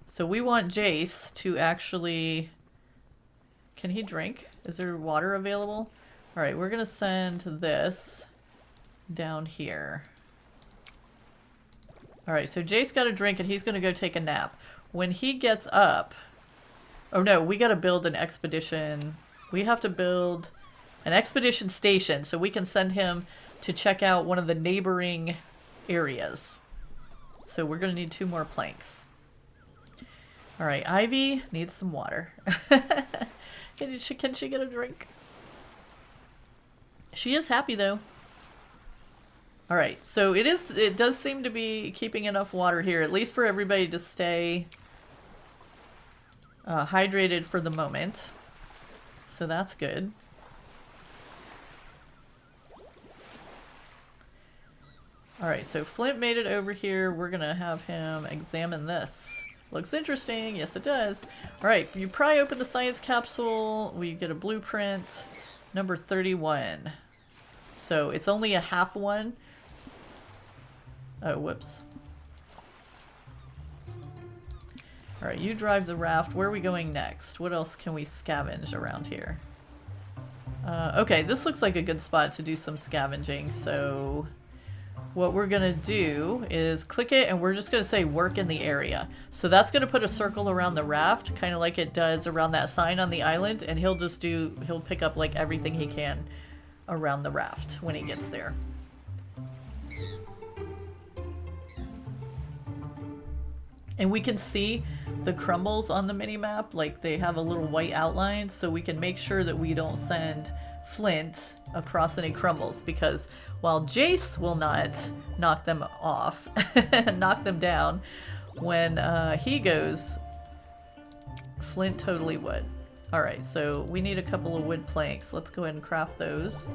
So we want Jace to actually... Can he drink? Is there water available? Alright, we're going to send this down here. Alright, so Jace got a drink and he's going to go take a nap. When he gets up... Oh no, we got to build an expedition. We have to build an expedition station so we can send him to check out one of the neighboring areas. So we're going to need 2 more planks. Alright, Ivy needs some water. Can she get a drink? She is happy though. Alright, so it does seem to be keeping enough water here, at least for everybody to stay hydrated for the moment. So that's good. Alright, so Flint made it over here. We're gonna have him examine this. Looks interesting. Yes, it does. Alright, you pry open the science capsule. We get a blueprint. Number 31. So it's only a half one. Oh, whoops. Alright, you drive the raft. Where are we going next? What else can we scavenge around here? Okay, this looks like a good spot to do some scavenging. So what we're going to do is click it and we're just going to say work in the area. So that's going to put a circle around the raft, kind of like it does around that sign on the island. And he'll pick up like everything he can around the raft when he gets there. And we can see the crumbles on the mini-map, like they have a little white outline, so we can make sure that we don't send Flint across any crumbles, because while Jace will not knock them off, knock them down, when he goes, Flint totally would. Alright, so we need a couple of wood planks. Let's go ahead and craft those.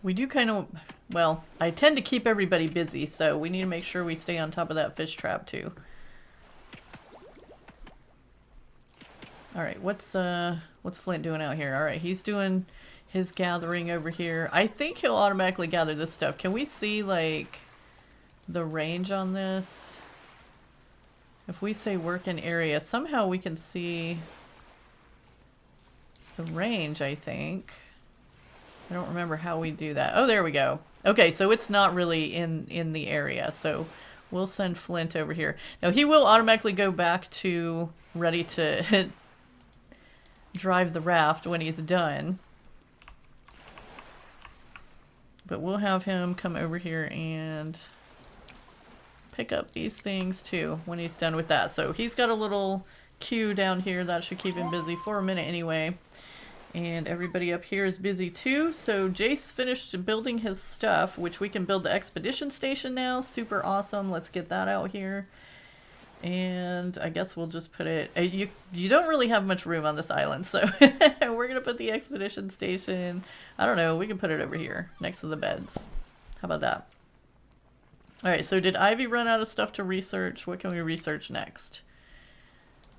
We do kind of, well, I tend to keep everybody busy, so we need to make sure we stay on top of that fish trap too. All right, what's Flint doing out here? All right, he's doing his gathering over here. I think he'll automatically gather this stuff. Can we see like the range on this? If we say work in area, somehow we can see the range, I think. I don't remember how we do that. Oh, there we go. Okay, so it's not really in the area, so we'll send Flint over here. Now, he will automatically go back to ready to drive the raft when he's done. But we'll have him come over here and pick up these things too when he's done with that. So he's got a little queue down here that should keep him busy for a minute anyway. And everybody up here is busy too. So Jace finished building his stuff, which we can build the expedition station now. Super awesome. Let's get that out here. And I guess we'll just put it... You don't really have much room on this island, so we're going to put the expedition station... I don't know, we can put it over here, next to the beds. How about that? Alright, so did Ivy run out of stuff to research? What can we research next?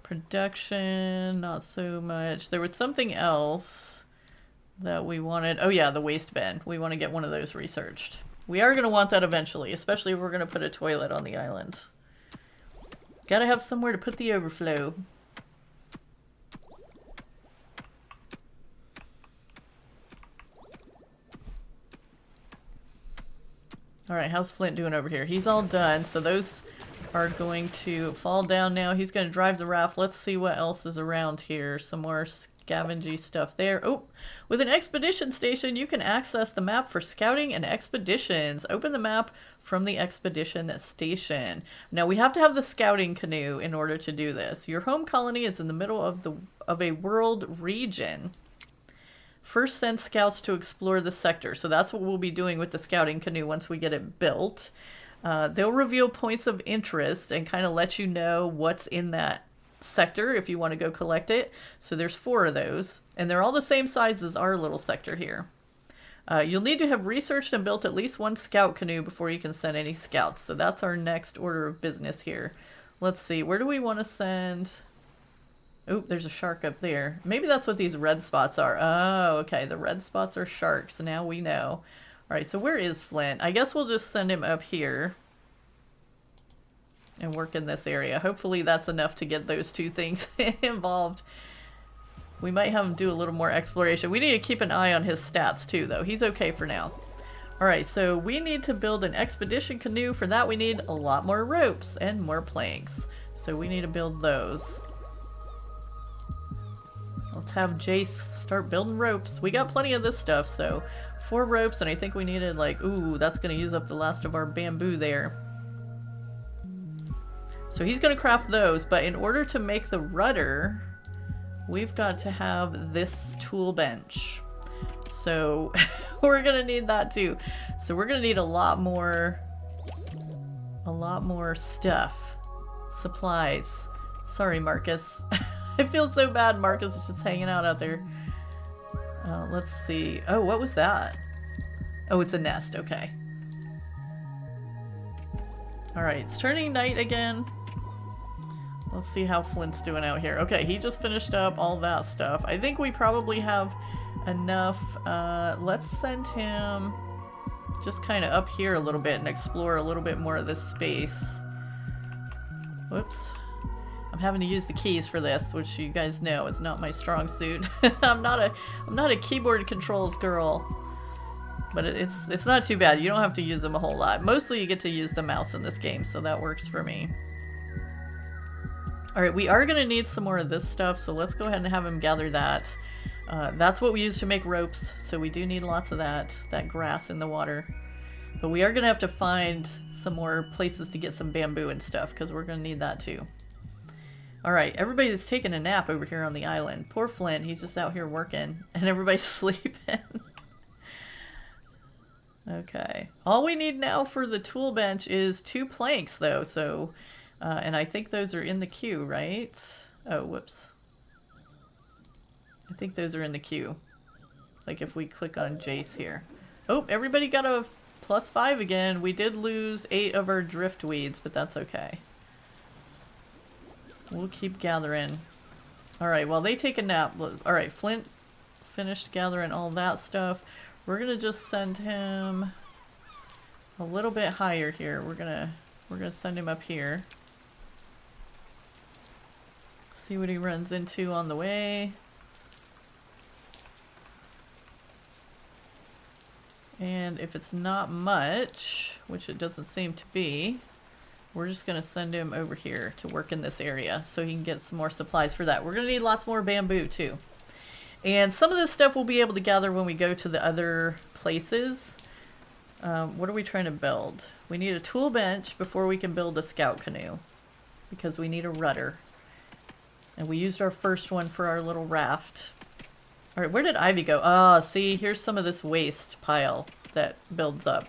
Production, not so much. There was something else that we wanted... Oh yeah, the waste bin. We want to get one of those researched. We are going to want that eventually, especially if we're going to put a toilet on the island. Gotta have somewhere to put the overflow. Alright, how's Flint doing over here? He's all done, so those are going to fall down now. He's going to drive the raft. Let's see what else is around here. Some more scavengey stuff there. Oh, with an expedition station, you can access the map for scouting and expeditions. Open the map from the expedition station. Now, we have to have the scouting canoe in order to do this. Your home colony is in the middle of a world region. First, send scouts to explore the sector. So that's what we'll be doing with the scouting canoe once we get it built. They'll reveal points of interest and kind of let you know what's in that sector if you want to go collect it. So there's 4 of those, and they're all the same size as our little sector here. You'll need to have researched and built at least 1 scout canoe before you can send any scouts. So that's our next order of business here. Let's see, where do we want to send... Oop, there's a shark up there. Maybe that's what these red spots are. Oh, okay, the red spots are sharks. Now we know. Alright, so where is Flint? I guess we'll just send him up here and work in this area. Hopefully that's enough to get those 2 things involved. We might have him do a little more exploration. We need to keep an eye on his stats too, though. He's okay for now. Alright, so we need to build an expedition canoe. For that we need a lot more ropes and more planks. So we need to build those. Let's have Jace start building ropes. We got plenty of this stuff, so 4 ropes, and I think we needed like, ooh, that's going to use up the last of our bamboo there. So he's going to craft those, but in order to make the rudder, we've got to have this tool bench. So we're going to need that too. So we're going to need a lot more stuff. Supplies. Sorry, Marcus. I feel so bad Marcus is just hanging out there. Let's see. Oh, what was that? Oh, it's a nest. Okay. Alright, it's turning night again. Let's see how Flint's doing out here. Okay, he just finished up all that stuff. I think we probably have enough. Let's send him just kind of up here a little bit and explore a little bit more of this space. Whoops. I'm having to use the keys for this, which you guys know is not my strong suit. I'm not a keyboard controls girl. But it's not too bad. You don't have to use them a whole lot. Mostly you get to use the mouse in this game, so that works for me. Alright, we are going to need some more of this stuff, so let's go ahead and have him gather that. That's what we use to make ropes, so we do need lots of that grass in the water. But we are going to have to find some more places to get some bamboo and stuff, because we're going to need that too. Alright, everybody's taking a nap over here on the island. Poor Flint, he's just out here working, and everybody's sleeping. Okay. All we need now for the tool bench is 2 planks, though, so... and I think those are in the queue, right? Oh, whoops. I think those are in the queue. Like if we click on Jace here. Oh, everybody got a +5 again. We did lose 8 of our drift weeds, but that's okay. We'll keep gathering. Alright, while they take a nap. Alright, Flint finished gathering all that stuff. We're gonna just send him a little bit higher here. We're gonna send him up here. See what he runs into on the way. And if it's not much, which it doesn't seem to be, we're just going to send him over here to work in this area so he can get some more supplies for that. We're going to need lots more bamboo too. And some of this stuff we'll be able to gather when we go to the other places. What are we trying to build? We need a tool bench before we can build a scout canoe because we need a rudder. And we used our first one for our little raft. Alright, where did Ivy go? Ah, see, here's some of this waste pile that builds up.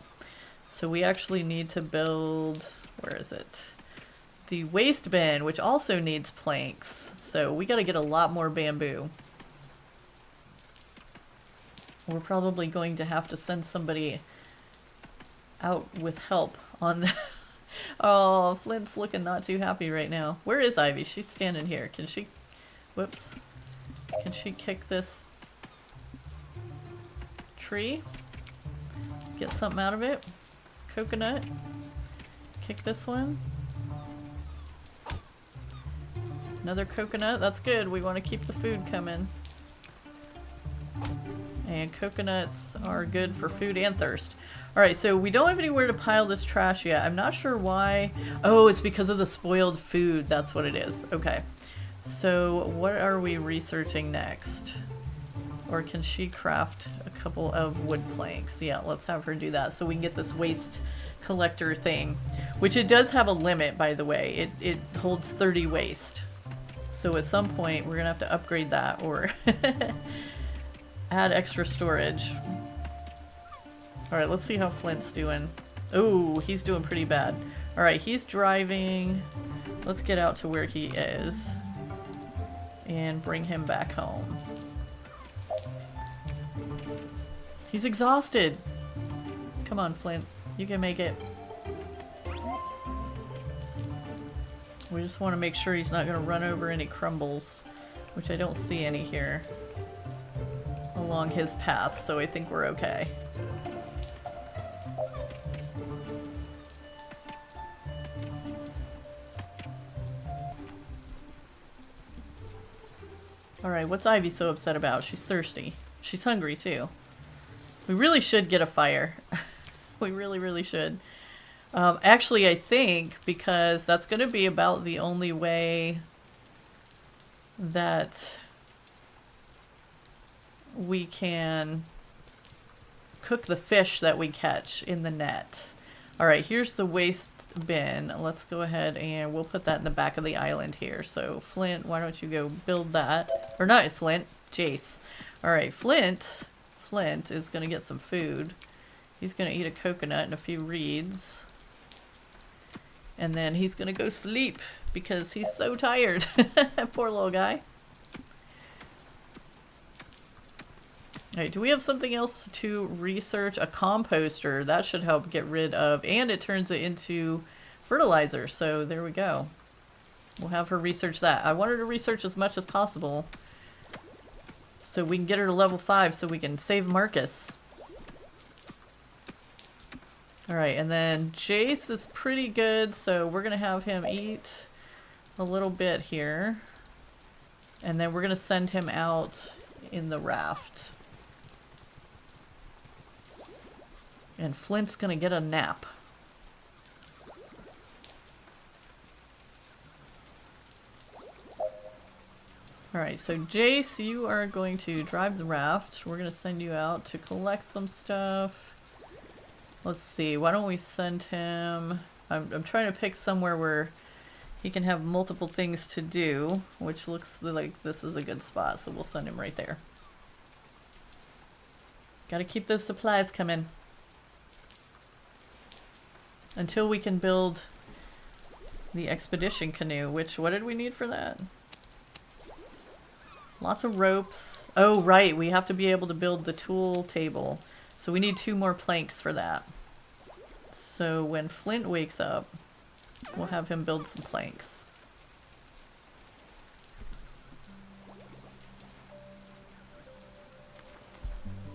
So we actually need to build, where is it? The waste bin, which also needs planks. So we gotta get a lot more bamboo. We're probably going to have to send somebody out with help on that. Oh, Flint's looking not too happy right now. Where is Ivy? She's standing here. Can she... Whoops. Can she kick this tree? Get something out of it? Coconut? Kick this one? Another coconut? That's good. We want to keep the food coming. And coconuts are good for food and thirst. Alright, so we don't have anywhere to pile this trash yet. I'm not sure why. Oh, it's because of the spoiled food. That's what it is. Okay. So what are we researching next? Or can she craft a couple of wood planks? Yeah, let's have her do that so we can get this waste collector thing. Which it does have a limit, by the way. It holds 30 waste. So at some point we're going to have to upgrade that or... add extra storage. Alright, let's see how Flint's doing. Oh, he's doing pretty bad. Alright, he's driving. Let's get out to where he is. And bring him back home. He's exhausted. Come on, Flint. You can make it. We just want to make sure he's not going to run over any crumbles. Which I don't see any here. Along his path, so I think we're okay. Alright, what's Ivy so upset about? She's thirsty. She's hungry too. We really should get a fire. We really, really should. Actually, I think because that's going to be about the only way that we can cook the fish that we catch in the net. Alright, here's the waste bin. Let's go ahead and we'll put that in the back of the island here. So Flint, why don't you go build that? Or not Flint, Jace. Alright, Flint is going to get some food. He's going to eat a coconut and a few reeds. And then he's going to go sleep because he's so tired. Poor little guy. Alright, do we have something else to research? A composter. That should help get rid of, and it turns it into fertilizer. So there we go. We'll have her research that. I want her to research as much as possible so we can get her to level 5 so we can save Marcus. Alright, and then Jace is pretty good, so we're going to have him eat a little bit here. And then we're going to send him out in the raft. And Flint's gonna get a nap. Alright, so Jace, you are going to drive the raft. We're gonna send you out to collect some stuff. Let's see, why don't we send him... I'm trying to pick somewhere where he can have multiple things to do, which looks like this is a good spot, so we'll send him right there. Gotta keep those supplies coming. Until we can build the expedition canoe, which, what did we need for that? Lots of ropes. Oh, right, we have to be able to build the tool table. So we need 2 more planks for that. So when Flint wakes up, we'll have him build some planks.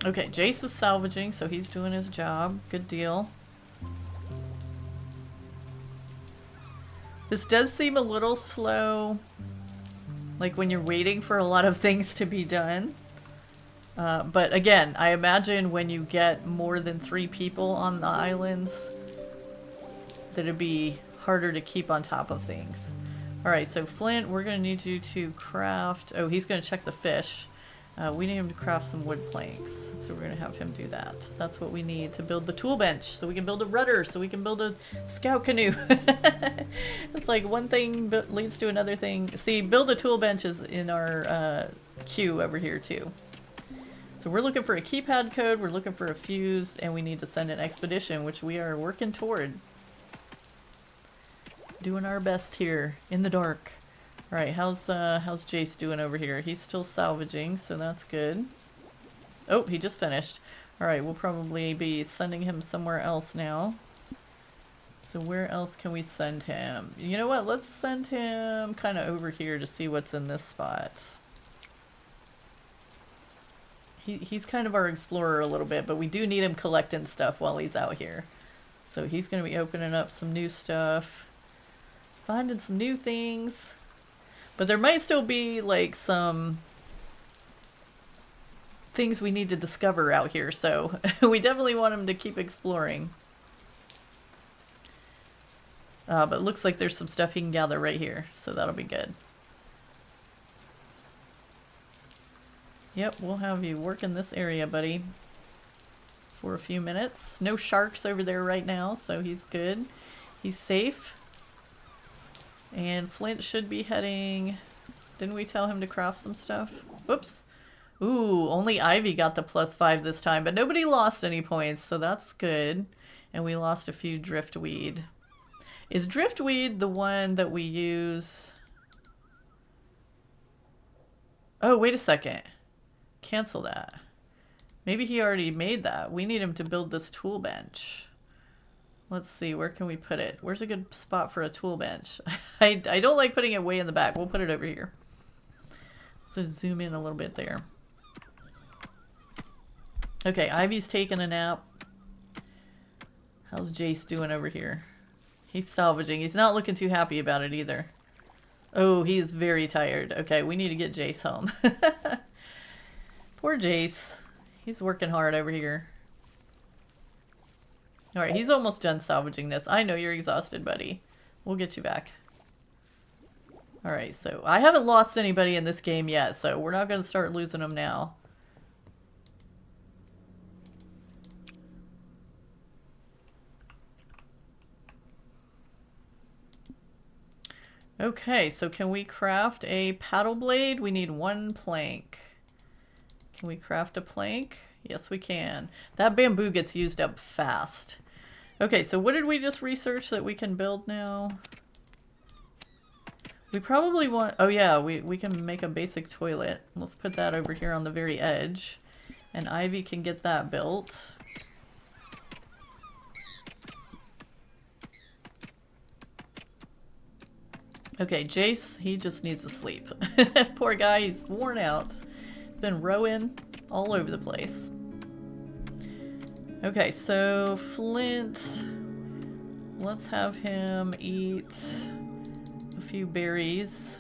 Okay, Jace is salvaging, so he's doing his job. Good deal. This does seem a little slow, like when you're waiting for a lot of things to be done. But again, I imagine when you get more than 3 people on the islands, that it'd be harder to keep on top of things. Alright, so Flint, we're going to need you to craft... Oh, he's going to check the fish. We need him to craft some wood planks, so we're going to have him do that. That's what we need to build the tool bench, so we can build a rudder, so we can build a scout canoe. It's like one thing leads to another thing. See, build a tool bench is in our queue over here too. So we're looking for a keypad code, we're looking for a fuse, and we need to send an expedition, which we are working toward. Doing our best here in the dark. Alright, how's Jace doing over here? He's still salvaging, so that's good. Oh, he just finished. Alright, we'll probably be sending him somewhere else now. So where else can we send him? You know what? Let's send him kind of over here to see what's in this spot. He's kind of our explorer a little bit, but we do need him collecting stuff while he's out here. So he's going to be opening up some new stuff. Finding some new things. But there might still be, like, some things we need to discover out here, so we definitely want him to keep exploring. But it looks like there's some stuff he can gather right here, so that'll be good. Yep, we'll have you work in this area, buddy, for a few minutes. No sharks over there right now, so he's good. He's safe. And Flint should be heading... Didn't we tell him to craft some stuff? Whoops. Ooh, only Ivy got the +5 this time, but nobody lost any points, so that's good. And we lost a few driftweed. Is driftweed the one that we use... Oh, wait a second. Cancel that. Maybe he already made that. We need him to build this tool bench. Let's see, where can we put it? Where's a good spot for a tool bench? I don't like putting it way in the back. We'll put it over here. So zoom in a little bit there. Okay, Ivy's taking a nap. How's Jace doing over here? He's salvaging. He's not looking too happy about it either. Oh, he's very tired. Okay, we need to get Jace home. Poor Jace. He's working hard over here. Alright, he's almost done salvaging this. I know you're exhausted, buddy. We'll get you back. Alright, so I haven't lost anybody in this game yet, so we're not going to start losing them now. Okay, so can we craft a paddle blade? We need 1 plank. Can we craft a plank? Yes, we can. That bamboo gets used up fast. Okay, so what did we just research that we can build now? We probably want... Oh yeah, we can make a basic toilet. Let's put that over here on the very edge. And Ivy can get that built. Okay, Jace, he just needs to sleep. Poor guy, he's worn out. He's been rowing all over the place. Okay, so Flint, let's have him eat a few berries.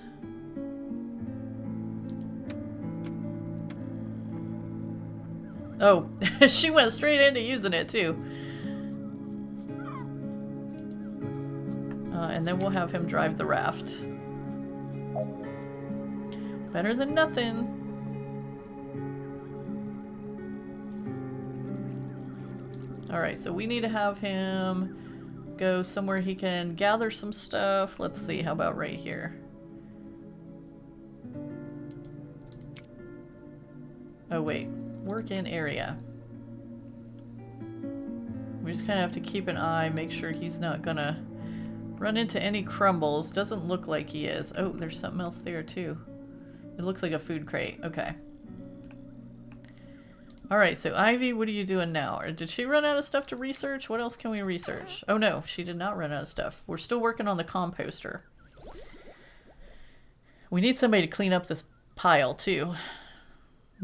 Oh, she went straight into using it too. And then we'll have him drive the raft. Better than nothing. Alright, so we need to have him go somewhere he can gather some stuff. Let's see, how about right here? Oh wait, work in area. We just kind of have to keep an eye, make sure he's not gonna run into any crumbles. Doesn't look like he is. Oh, there's something else there too. It looks like a food crate. Okay. Alright, so Ivy, what are you doing now? Or did she run out of stuff to research? What else can we research? Oh no, she did not run out of stuff. We're still working on the composter. We need somebody to clean up this pile, too.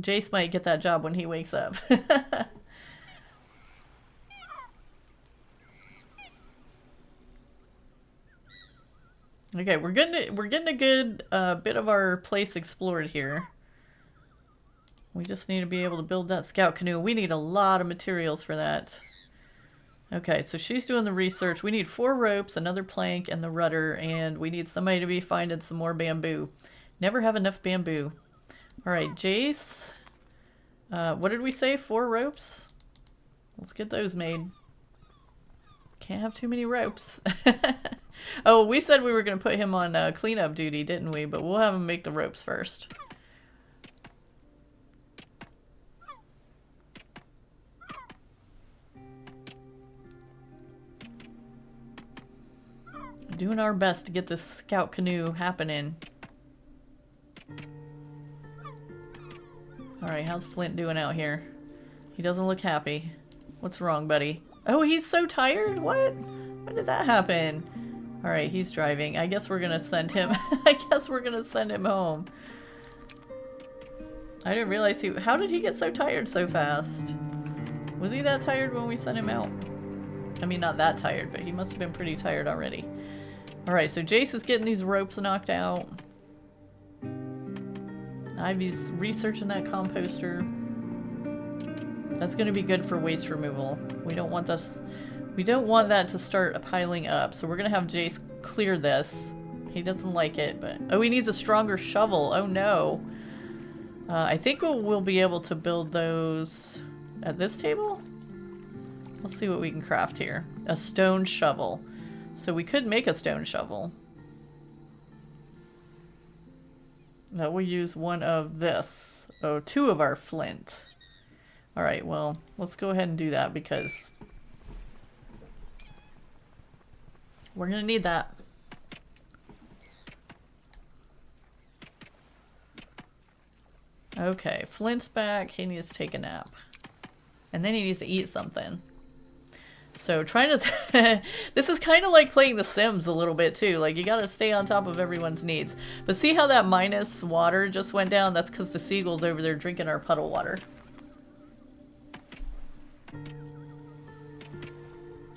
Jace might get that job when he wakes up. Okay, we're getting a good bit of our place explored here. We just need to be able to build that scout canoe. We need a lot of materials for that. Okay, so she's doing the research. We need 4 ropes, another plank, and the rudder, and we need somebody to be finding some more bamboo. Never have enough bamboo. Alright, Jace. What did we say? 4 ropes? Let's get those made. Can't have too many ropes. Oh, we said we were going to put him on cleanup duty, didn't we? But we'll have him make the ropes first. Doing our best to get this scout canoe happening. Alright, how's Flint doing out here? He doesn't look happy. What's wrong, buddy? Oh, he's so tired? What? When did that happen? Alright, he's driving. I guess we're gonna send him... I guess we're gonna send him home. I didn't realize he... How did he get so tired so fast? Was he that tired when we sent him out? I mean, not that tired, but he must have been pretty tired already. Alright, so Jace is getting these ropes knocked out. Ivy's researching that composter. That's going to be good for waste removal. We don't want this... We don't want that to start piling up, so we're going to have Jace clear this. He doesn't like it, but... Oh, he needs a stronger shovel. Oh, no. I think we'll be able to build those at this table? Let's see what we can craft here. A stone shovel. So we could make a stone shovel. No, we'll use one of this. Oh, 2 of our flint. Alright, well, let's go ahead and do that because we're gonna need that. Okay, Flint's back. He needs to take a nap. And then he needs to eat something. So trying to... This is kind of like playing The Sims a little bit too. Like, you gotta stay on top of everyone's needs. But see how that minus water just went down? That's because the seagull's over there drinking our puddle water.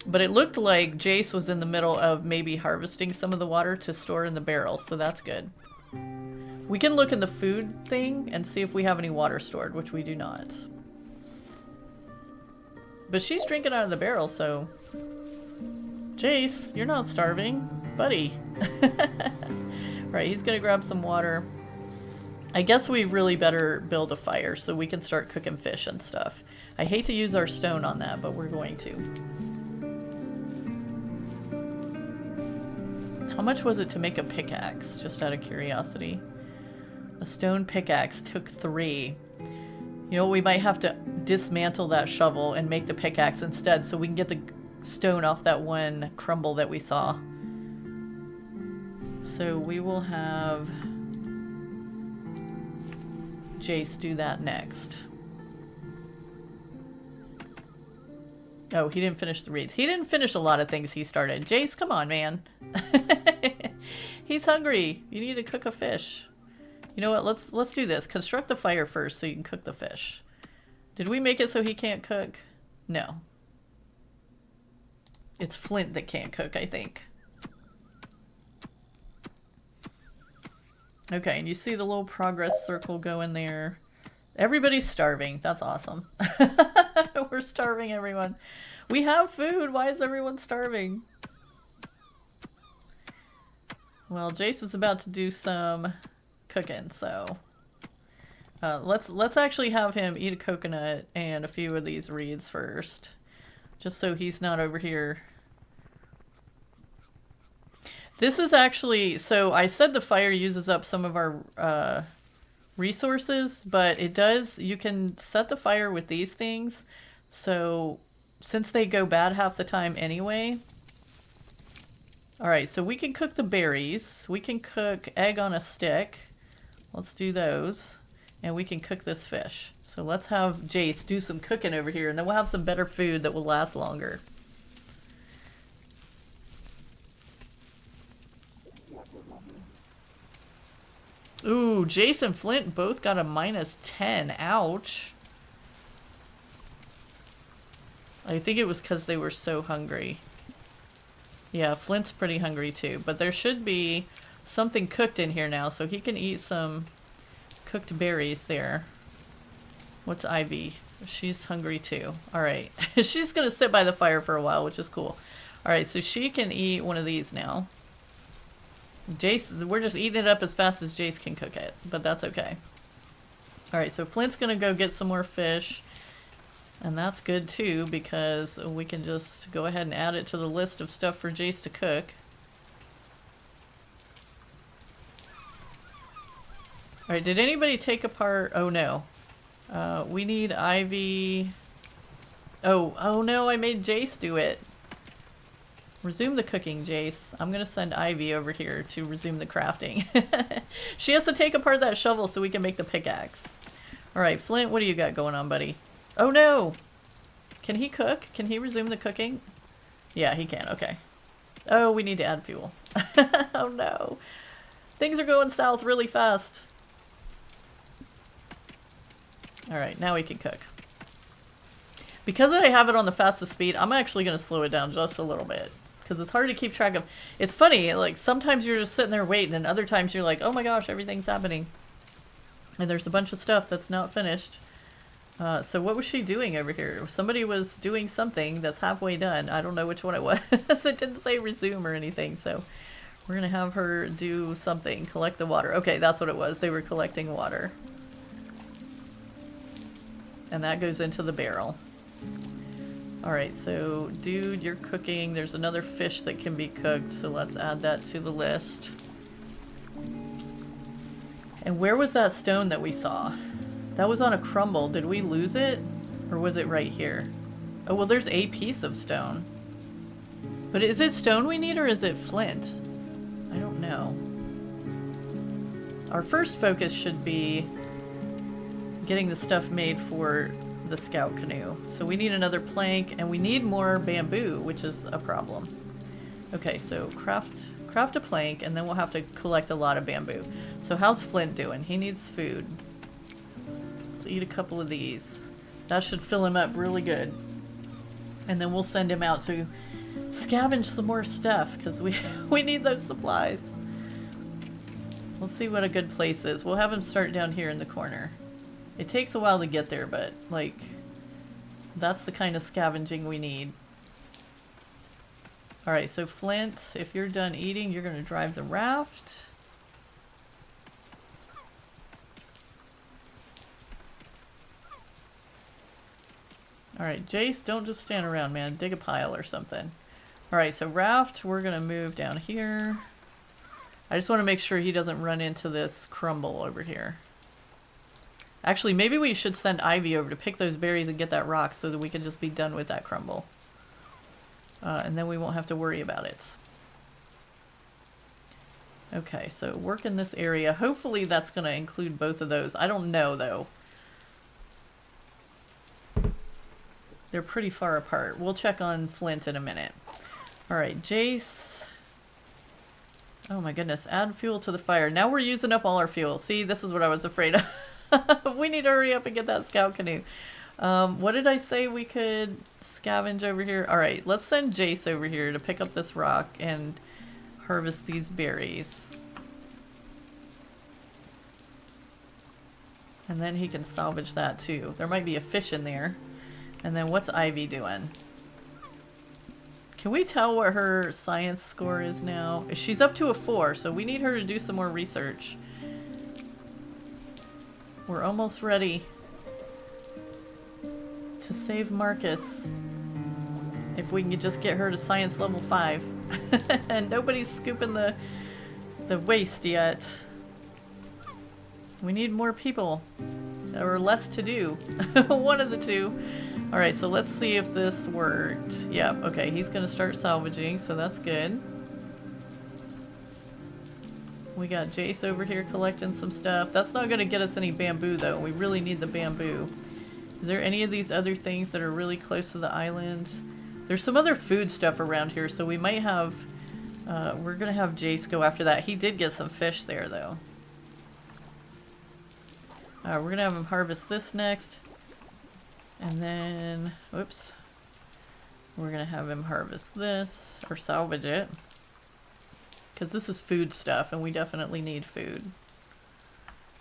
But it looked like Jace was in the middle of maybe harvesting some of the water to store in the barrel, so that's good. We can look in the food thing and see if we have any water stored, which we do not. But she's drinking out of the barrel, so... Jace, you're not starving. Buddy. Right, he's gonna grab some water. I guess we really better build a fire so we can start cooking fish and stuff. I hate to use our stone on that, but we're going to. How much was it to make a pickaxe, just out of curiosity? A stone pickaxe took 3. You know, we might have to dismantle that shovel and make the pickaxe instead so we can get the stone off that one crumble that we saw. So we will have Jace do that next. Oh, he didn't finish the reeds. He didn't finish a lot of things he started. Jace, come on, man. He's hungry. You need to cook a fish. You know what? Let's do this. Construct the fire first so you can cook the fish. Did we make it so he can't cook? No. It's Flint that can't cook, I think. Okay, and you see the little progress circle go in there. Everybody's starving. That's awesome. We're starving everyone. We have food. Why is everyone starving? Well, Jason's about to do some cooking, so let's actually have him eat a coconut and a few of these reeds first, just so he's not over here. This is actually, so I said the fire uses up some of our resources, but it does, you can set the fire with these things, so since they go bad half the time anyway. Alright, so we can cook the berries. We can cook egg on a stick. Let's do those. and we can cook this fish. So let's have Jace do some cooking over here, and then we'll have some better food that will last longer. Ooh, Jace and Flint both got a -10. Ouch. I think it was because they were so hungry. Yeah, Flint's pretty hungry too, but there should be something cooked in here now, so he can eat some cooked berries there. What's Ivy? She's hungry too. Alright. She's gonna sit by the fire for a while, which is cool. Alright, so she can eat one of these now. Jace, we're just eating it up as fast as Jace can cook it, but that's okay. Alright, so Flint's gonna go get some more fish. And that's good too, because we can just go ahead and add it to the list of stuff for Jace to cook. Alright, did anybody take apart... Oh no. We need Ivy... Oh no, I made Jace do it. Resume the cooking, Jace. I'm gonna send Ivy over here to resume the crafting. She has to take apart that shovel so we can make the pickaxe. Alright, Flint, what do you got going on, buddy? Oh no! Can he cook? Can he resume the cooking? Yeah, he can. Okay. Oh, we need to add fuel. Oh no. Things are going south really fast. Alright, now we can cook. Because I have it on the fastest speed, I'm actually going to slow it down just a little bit. Because it's hard to keep track of. It's funny, like sometimes you're just sitting there waiting, and other times you're like, oh my gosh, everything's happening. And there's a bunch of stuff that's not finished. So what was she doing over here? Somebody was doing something that's halfway done. I don't know which one it was. It didn't say resume or anything, so we're going to have her do something. Collect the water. Okay, that's what it was. They were collecting water. And that goes into the barrel. Alright, so dude, you're cooking. There's another fish that can be cooked, so let's add that to the list. And where was that stone that we saw? That was on a crumble. Did we lose it? Or was it right here? Oh, well, there's a piece of stone. But is it stone we need, or is it flint? I don't know. Our first focus should be getting the stuff made for the scout canoe. So we need another plank, and we need more bamboo, which is a problem. Okay, so craft a plank, and then we'll have to collect a lot of bamboo. So how's Flint doing? He needs food. Let's eat a couple of these. That should fill him up really good. And then we'll send him out to scavenge some more stuff, because we need those supplies. We'll see what a good place is. We'll have him start down here in the corner. It takes a while to get there, but, like, that's the kind of scavenging we need. Alright, so Flint, if you're done eating, you're going to drive the raft. Alright, Jace, don't just stand around, man. Dig a pile or something. Alright, so raft, we're going to move down here. I just want to make sure he doesn't run into this crumble over here. Actually, maybe we should send Ivy over to pick those berries and get that rock so that we can just be done with that crumble. And then we won't have to worry about it. Okay, so work in this area. Hopefully that's going to include both of those. I don't know, though. They're pretty far apart. We'll check on Flint in a minute. Alright, Jace. Oh my goodness, add fuel to the fire. Now we're using up all our fuel. See, this is what I was afraid of. We need to hurry up and get that scout canoe. What did I say we could scavenge over here? Alright, let's send Jace over here to pick up this rock and harvest these berries. And then he can salvage that too. There might be a fish in there. And then what's Ivy doing? Can we tell what her science score is now? She's up to a 4, so we need her to do some more research. We're almost ready to save Marcus. If we can just get her to science level 5. And nobody's scooping the waste yet. We need more people. Or less to do. One of the two. Alright, so let's see if this worked. Yeah, okay, he's gonna start salvaging, so that's good. We got Jace over here collecting some stuff. That's not going to get us any bamboo, though. We really need the bamboo. Is there any of these other things that are really close to the island? There's some other food stuff around here, so we might have... we're going to have Jace go after that. He did get some fish there, though. We're going to have him harvest this next. And then... Whoops. We're going to have him harvest this, or salvage it. Because this is food stuff, and we definitely need food.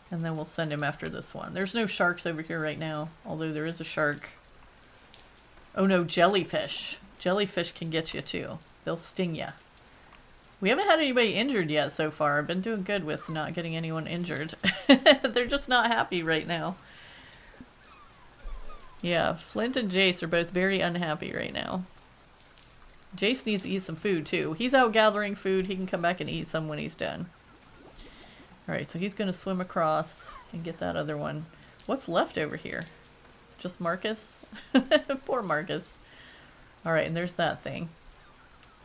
And then we'll send him after this one. There's no sharks over here right now, although there is a shark. Oh no, jellyfish. Jellyfish can get you too. They'll sting you. We haven't had anybody injured yet so far. I've been doing good with not getting anyone injured. They're just not happy right now. Yeah, Flint and Jace are both very unhappy right now. Jace needs to eat some food too. He's out gathering food. He can come back and eat some when he's done. Alright, so he's going to swim across and get that other one. What's left over here? Just Marcus? Poor Marcus. Alright, and there's that thing.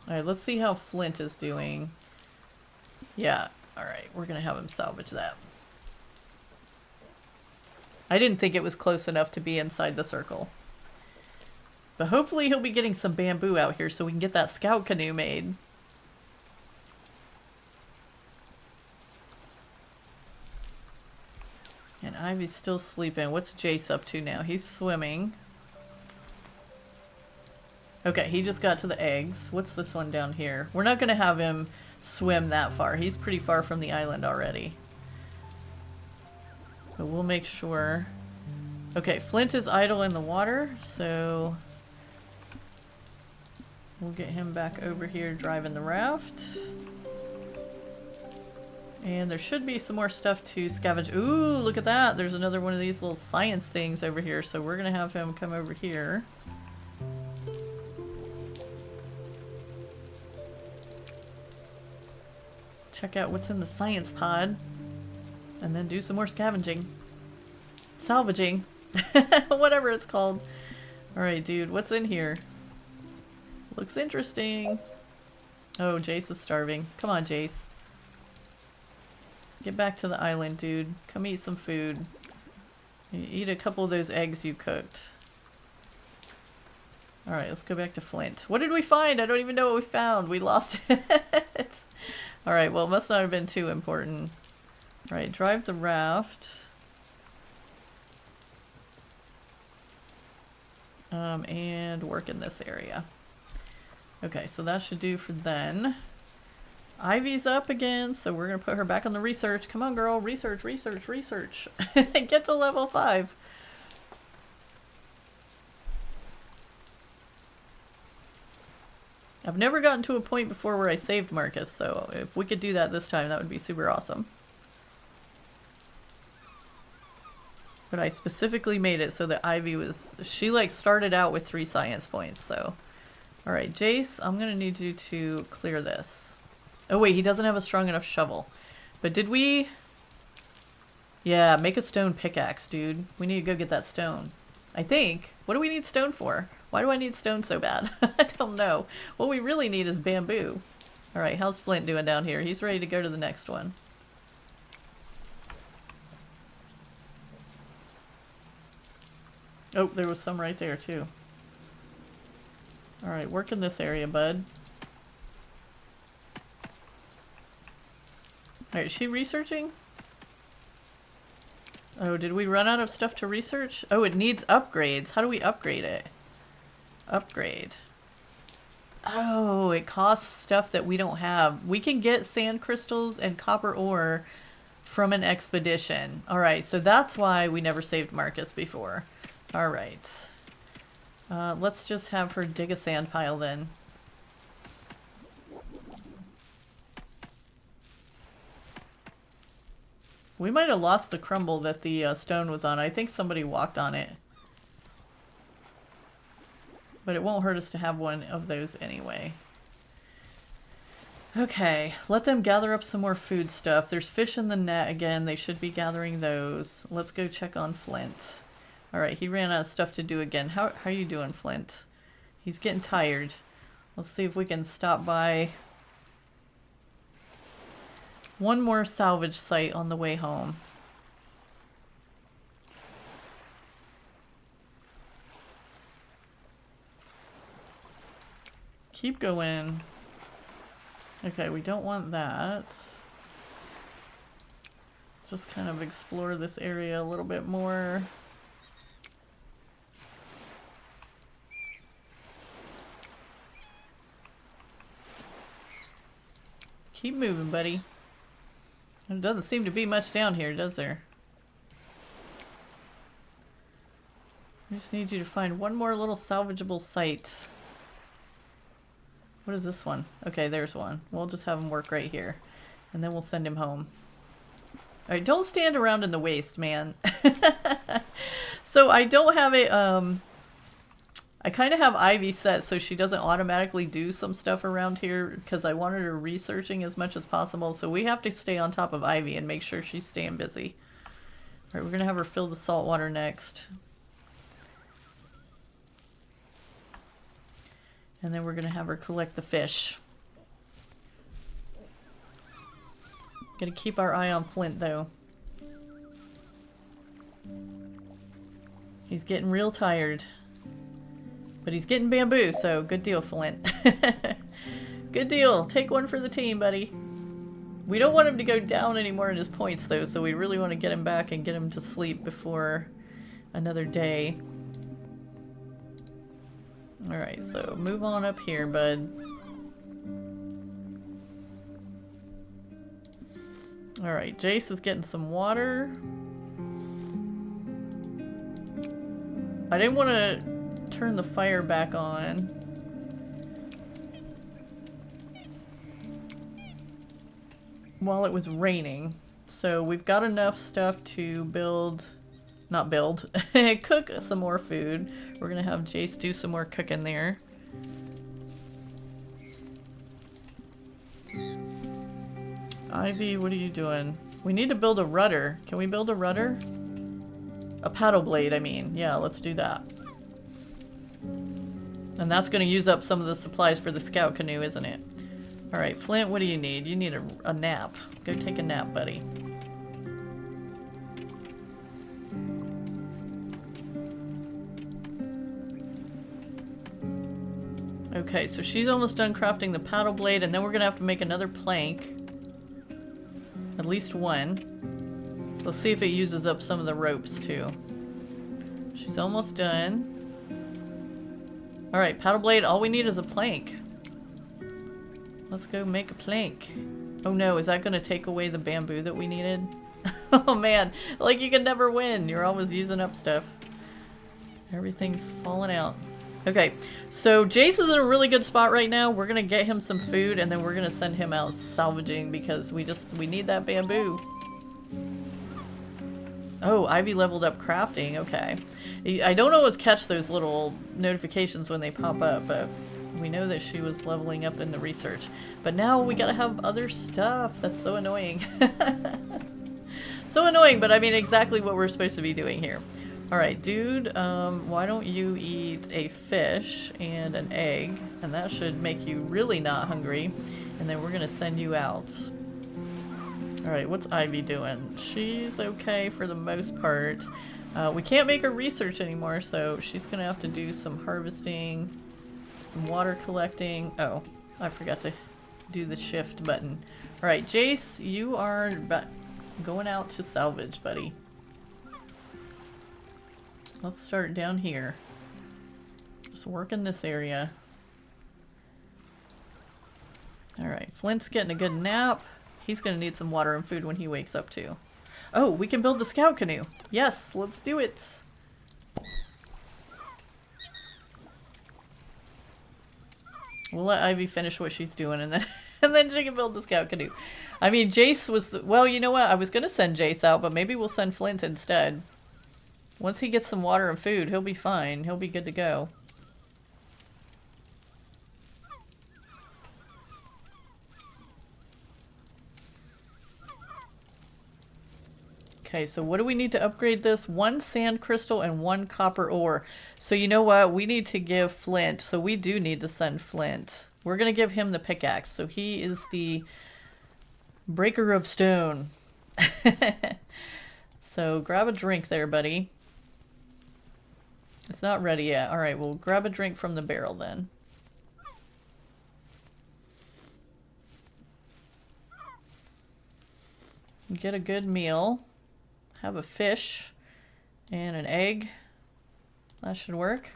Alright, let's see how Flint is doing. Yeah, alright, we're going to have him salvage that. I didn't think it was close enough to be inside the circle. But hopefully he'll be getting some bamboo out here so we can get that scout canoe made. And Ivy's still sleeping. What's Jace up to now? He's swimming. Okay, he just got to the eggs. What's this one down here? We're not going to have him swim that far. He's pretty far from the island already. But we'll make sure. Okay, Flint is idle in the water, so we'll get him back over here driving the raft. And there should be some more stuff to scavenge. Ooh, look at that. There's another one of these little science things over here. So we're going to have him come over here. Check out what's in the science pod. And then do some more scavenging. Salvaging. Whatever it's called. Alright, dude. What's in here? Looks interesting. Oh, Jace is starving. Come on, Jace. Get back to the island, dude. Come eat some food. Eat a couple of those eggs you cooked. Alright, let's go back to Flint. What did we find? I don't even know what we found. We lost it. Alright, well, it must not have been too important. Alright, drive the raft. And work in this area. Okay, so that should do for then. Ivy's up again, so we're going to put her back on the research. Come on, girl. Research, research, research. Get to level 5. I've never gotten to a point before where I saved Marcus, so if we could do that this time, that would be super awesome. But I specifically made it so that Ivy was... She, like, started out with 3 science points, so... Alright, Jace, I'm going to need you to clear this. Oh wait, he doesn't have a strong enough shovel. But did we... Yeah, make a stone pickaxe, dude. We need to go get that stone. I think. What do we need stone for? Why do I need stone so bad? I don't know. What we really need is bamboo. Alright, how's Flint doing down here? He's ready to go to the next one. Oh, there was some right there too. Alright, work in this area, bud. Alright, is she researching? Oh, did we run out of stuff to research? Oh, it needs upgrades. How do we upgrade it? Upgrade. Oh, it costs stuff that we don't have. We can get sand crystals and copper ore from an expedition. Alright, so that's why we never saved Marcus before. Alright. Let's just have her dig a sand pile then. We might have lost the crumble that the stone was on. I think somebody walked on it. But it won't hurt us to have one of those anyway. Okay, let them gather up some more food stuff. There's fish in the net again. They should be gathering those. Let's go check on Flint. Alright, he ran out of stuff to do again. How are you doing, Flint? He's getting tired. Let's see if we can stop by one more salvage site on the way home. Keep going. Okay, we don't want that. Just kind of explore this area a little bit more. Keep moving, buddy. There doesn't seem to be much down here, does there? I just need you to find one more little salvageable site. What is this one? Okay, there's one. We'll just have him work right here. And then we'll send him home. Alright, don't stand around in the waste, man. So I don't have a, I kind of have Ivy set so she doesn't automatically do some stuff around here because I wanted her researching as much as possible. So we have to stay on top of Ivy and make sure she's staying busy. Alright, we're going to have her fill the salt water next. And then we're going to have her collect the fish. Gotta keep our eye on Flint, though. He's getting real tired. But he's getting bamboo, so good deal, Flint. Good deal. Take one for the team, buddy. We don't want him to go down anymore in his points, though, so we really want to get him back and get him to sleep before another day. Alright, so move on up here, bud. Alright, Jace is getting some water. I didn't want to turn the fire back on. While it was raining. So we've got enough stuff to build... Not build. Cook some more food. We're gonna have Jace do some more cooking there. Ivy, what are you doing? We need to build a rudder. Can we build a rudder? A paddle blade, I mean. Yeah, let's do that. And that's gonna use up some of the supplies for the scout canoe, isn't it? Alright, Flint, what do you need? You need a nap. Go take a nap, buddy. Okay, so she's almost done crafting the paddle blade, and then we're gonna have to make another plank. At least one. Let's see if it uses up some of the ropes, too. She's almost done. Alright, paddle blade, all we need is a plank. Let's go make a plank. Oh no, is that gonna take away the bamboo that we needed? Oh man, like you can never win. You're always using up stuff. Everything's falling out. Okay, so Jace is in a really good spot right now. We're gonna get him some food and then we're gonna send him out salvaging because we need that bamboo. Oh, Ivy leveled up crafting, okay. I don't always catch those little notifications when they pop up, but we know that she was leveling up in the research. But now we gotta have other stuff. That's so annoying. So annoying, but I mean exactly what we're supposed to be doing here. Alright, dude, why don't you eat a fish and an egg, and that should make you really not hungry, and then we're gonna send you out. Alright, what's Ivy doing? She's okay for the most part. We can't make her research anymore, so she's gonna have to do some harvesting, some water collecting. Oh, I forgot to do the shift button. Alright, Jace, you are going out to salvage, buddy. Let's start down here. Just work in this area. Alright, Flint's getting a good nap. He's gonna need some water and food when he wakes up too. Oh, we can build the scout canoe. Yes, let's do it. We'll let Ivy finish what she's doing and then and then she can build the scout canoe. I mean, Jace was the... Well, you know what? I was gonna send Jace out, but maybe we'll send Flint instead. Once he gets some water and food, he'll be fine. He'll be good to go. Okay, so what do we need to upgrade this? 1 sand crystal and 1 copper ore. So you know what? We need to give Flint. So we do need to send Flint. We're going to give him the pickaxe. So he is the Breaker of stone. So grab a drink there, buddy. It's not ready yet. Alright, we'll grab a drink from the barrel then. Get a good meal. Have a fish and an egg. That should work.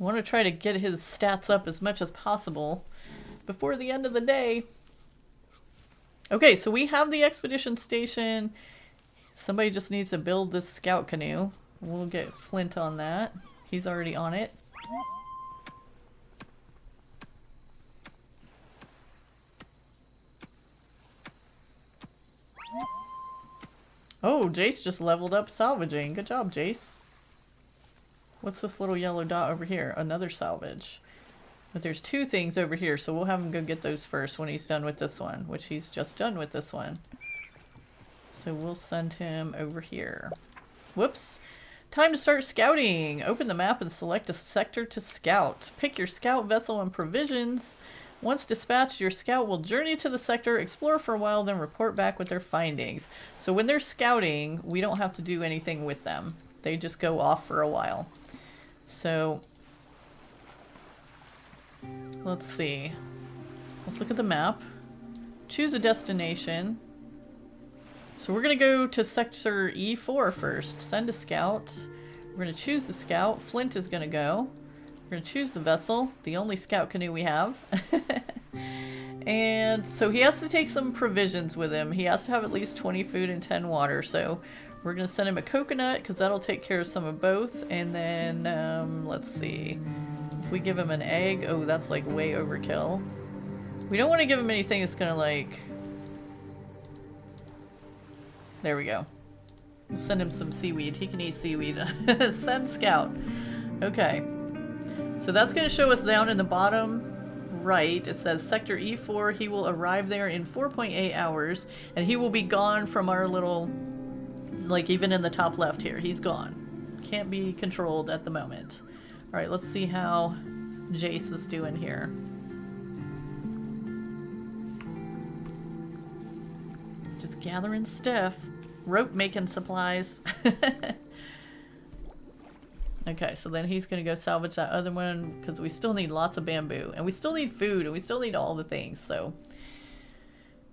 I want to try to get his stats up as much as possible before the end of the day. Okay, so we have the expedition station. Somebody just needs to build this scout canoe. We'll get Flint on that. He's already on it. Oh, Jace just leveled up salvaging. Good job, Jace. What's this little yellow dot over here? Another salvage. But there's two things over here, so we'll have him go get those first when he's done with this one, which he's just done with this one. So we'll send him over here. Whoops. Time to start scouting. Open the map and select a sector to scout. Pick your scout vessel and provisions. Once dispatched, your scout will journey to the sector, explore for a while, then report back with their findings. So when they're scouting, we don't have to do anything with them. They just go off for a while. So let's see. Let's look at the map. Choose a destination. So we're going to go to sector E4 first. Send a scout. We're going to choose the scout. Flint is going to go. We're going to choose the vessel, the only scout canoe we have. And so he has to take some provisions with him. He has to have at least 20 food and 10 water. So we're going to send him a coconut because that'll take care of some of both. And then, let's see. If we give him an egg, oh, that's like way overkill. We don't want to give him anything that's going to like... There we go. We'll send him some seaweed. He can eat seaweed. Send scout. Okay. So that's going to show us down in the bottom right. It says Sector E4. He will arrive there in 4.8 hours. And he will be gone from our little... Like even in the top left here. He's gone. Can't be controlled at the moment. Alright, let's see how Jace is doing here. Just gathering stuff. Rope making supplies. Okay, so then he's going to go salvage that other one because we still need lots of bamboo. And we still need food and we still need all the things, so...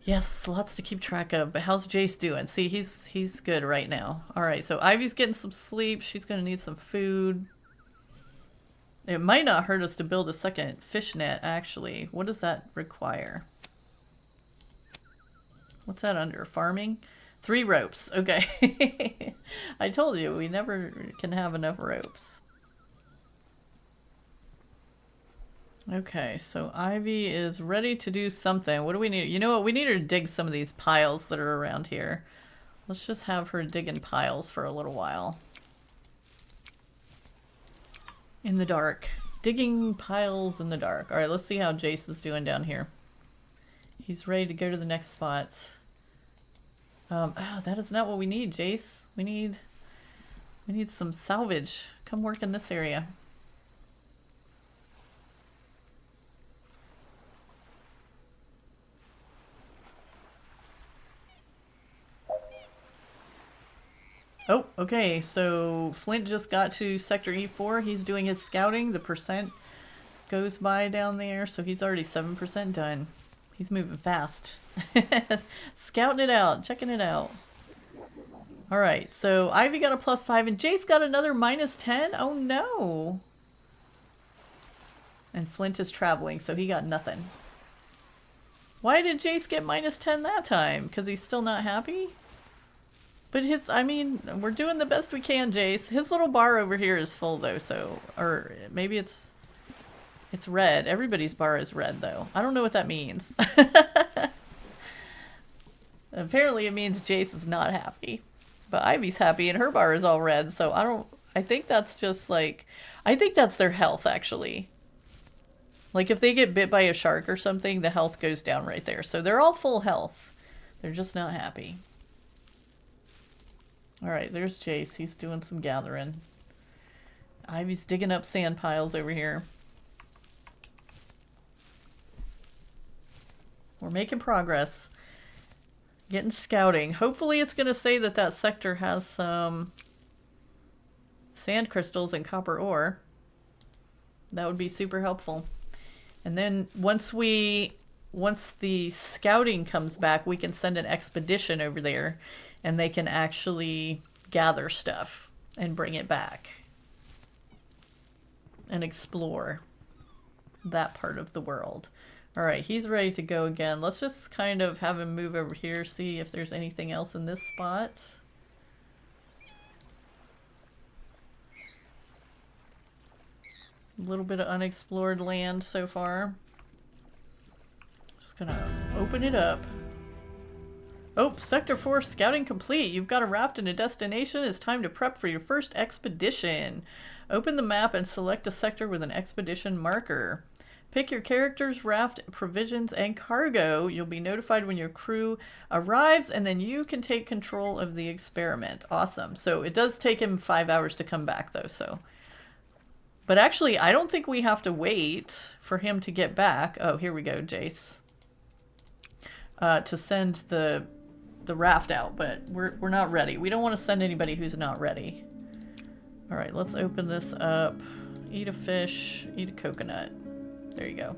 Yes, lots to keep track of. But how's Jace doing? See, he's good right now. Alright, so Ivy's getting some sleep. She's going to need some food. It might not hurt us to build a second fish net, actually. What does that require? What's that under? Farming? 3 ropes. Okay. I told you, we never can have enough ropes. Okay, so Ivy is ready to do something. What do we need? You know what? We need her to dig some of these piles that are around here. Let's just have her digging piles for a little while. In the dark. Digging piles in the dark. Alright, let's see how Jace is doing down here. He's ready to go to the next spot. Oh, that is not what we need, Jace. We need some salvage. Come work in this area. Oh, okay, so Flint just got to Sector E4. He's doing his scouting. The percent goes by down there, so he's already 7% done. He's moving fast. Scouting it out, checking it out. Alright, so Ivy got a +5 and Jace got another -10? Oh no! And Flint is traveling, so he got nothing. Why did Jace get -10 that time? Because he's still not happy? But I mean, we're doing the best we can, Jace. His little bar over here is full though, so... Or maybe it's red. Everybody's bar is red though. I don't know what that means. Apparently it means Jace is not happy. But Ivy's happy and her bar is all red, so I think that's just like... I think that's their health, actually. Like if they get bit by a shark or something, the health goes down right there. So they're all full health. They're just not happy. Alright, there's Jace. He's doing some gathering. Ivy's digging up sand piles over here. We're making progress. Getting scouting. Hopefully it's going to say that that sector has some sand crystals and copper ore. That would be super helpful. And then once the scouting comes back, we can send an expedition over there and they can actually gather stuff and bring it back and explore that part of the world. All right, he's ready to go again. Let's just kind of have him move over here, see if there's anything else in this spot. A little bit of unexplored land so far. Just gonna open it up. Oh, Sector 4 scouting complete. You've got a raft and a destination. It's time to prep for your first expedition. Open the map and select a sector with an expedition marker. Pick your characters, raft, provisions, and cargo. You'll be notified when your crew arrives, and then you can take control of the experiment. Awesome. So it does take him 5 hours to come back, though, so... But actually, I don't think we have to wait for him to get back. Oh, here we go, Jace. To send the raft out, but we're not ready. We don't want to send anybody who's not ready. All right, let's open this up. Eat a fish, eat a coconut. There you go.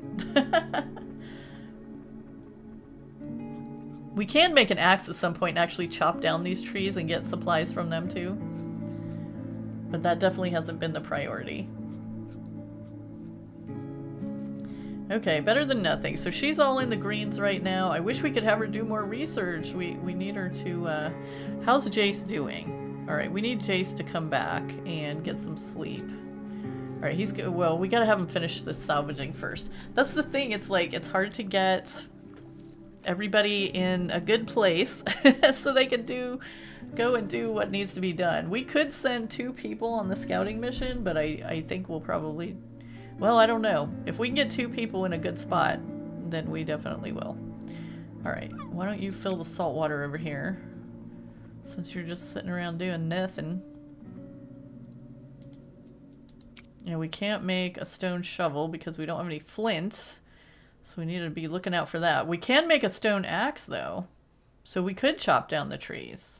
We can make an axe at some point and actually chop down these trees and get supplies from them too. But that definitely hasn't been the priority. Okay, better than nothing. So she's all in the greens right now. I wish we could have her do more research. We need her to... how's Jace doing? Alright, we need Jace to come back and get some sleep. Alright, he's good. Well, we gotta have him finish this salvaging first. That's the thing. It's like, it's hard to get everybody in a good place so they can go and do what needs to be done. We could send 2 people on the scouting mission, but I think we'll probably... Well, I don't know. If we can get 2 people in a good spot, then we definitely will. Alright, why don't you fill the salt water over here? Since you're just sitting around doing nothing. And we can't make a stone shovel because we don't have any flint. So we need to be looking out for that. We can make a stone axe, though. So we could chop down the trees.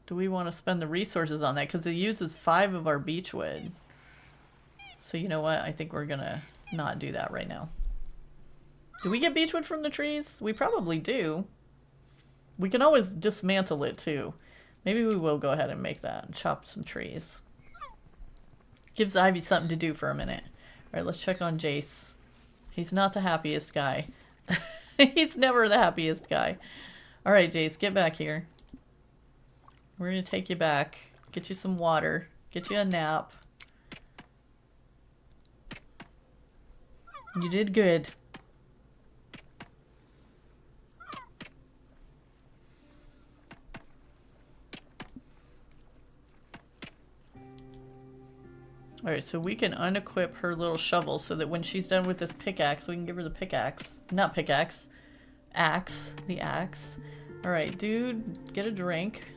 Do we want to spend the resources on that? Because it uses 5 of our beechwood. So you know what? I think we're going to not do that right now. Do we get beechwood from the trees? We probably do. We can always dismantle it, too. Maybe we will go ahead and make that and chop some trees. Gives Ivy something to do for a minute. Alright, let's check on Jace. He's not the happiest guy. He's never the happiest guy. Alright, Jace, get back here. We're going to take you back. Get you some water. Get you a nap. You did good. Alright, so we can unequip her little shovel so that when she's done with this pickaxe, we can give her the pickaxe. Not pickaxe. Axe. The axe. Alright, dude, get a drink.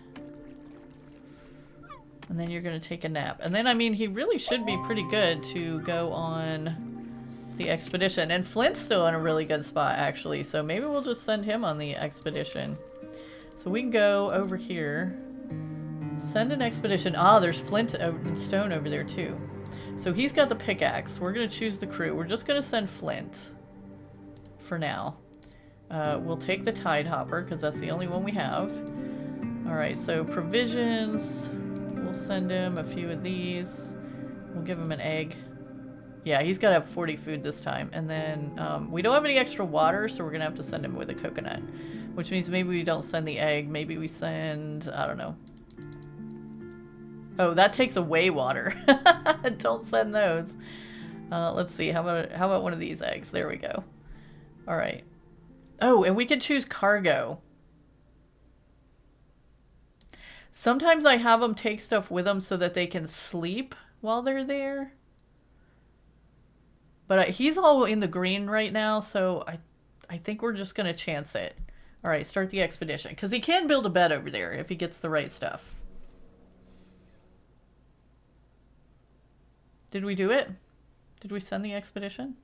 And then you're going to take a nap. And then, I mean, he really should be pretty good to go on the expedition. And Flint's still in a really good spot, actually. So maybe we'll just send him on the expedition. So we can go over here. Send an expedition. Ah, there's flint and stone over there, too. So he's got the pickaxe. We're going to choose the crew. We're just going to send Flint for now. We'll take the Tide Hopper because that's the only one we have. Alright, so provisions... We'll send him a few of these. We'll give him an egg. Yeah, he's got to have 40 food this time. And then we don't have any extra water, so we're going to have to send him with a coconut. Which means maybe we don't send the egg. Maybe we send... I don't know. Oh, that takes away water. Don't send those. Let's see. How about one of these eggs? There we go. All right. Oh, and we can choose cargo. Sometimes I have them take stuff with them so that they can sleep while they're there. But he's all in the green right now, so I think we're just going to chance it. All right, start the expedition. Because he can build a bed over there if he gets the right stuff. Did we do it? Did we send the expedition?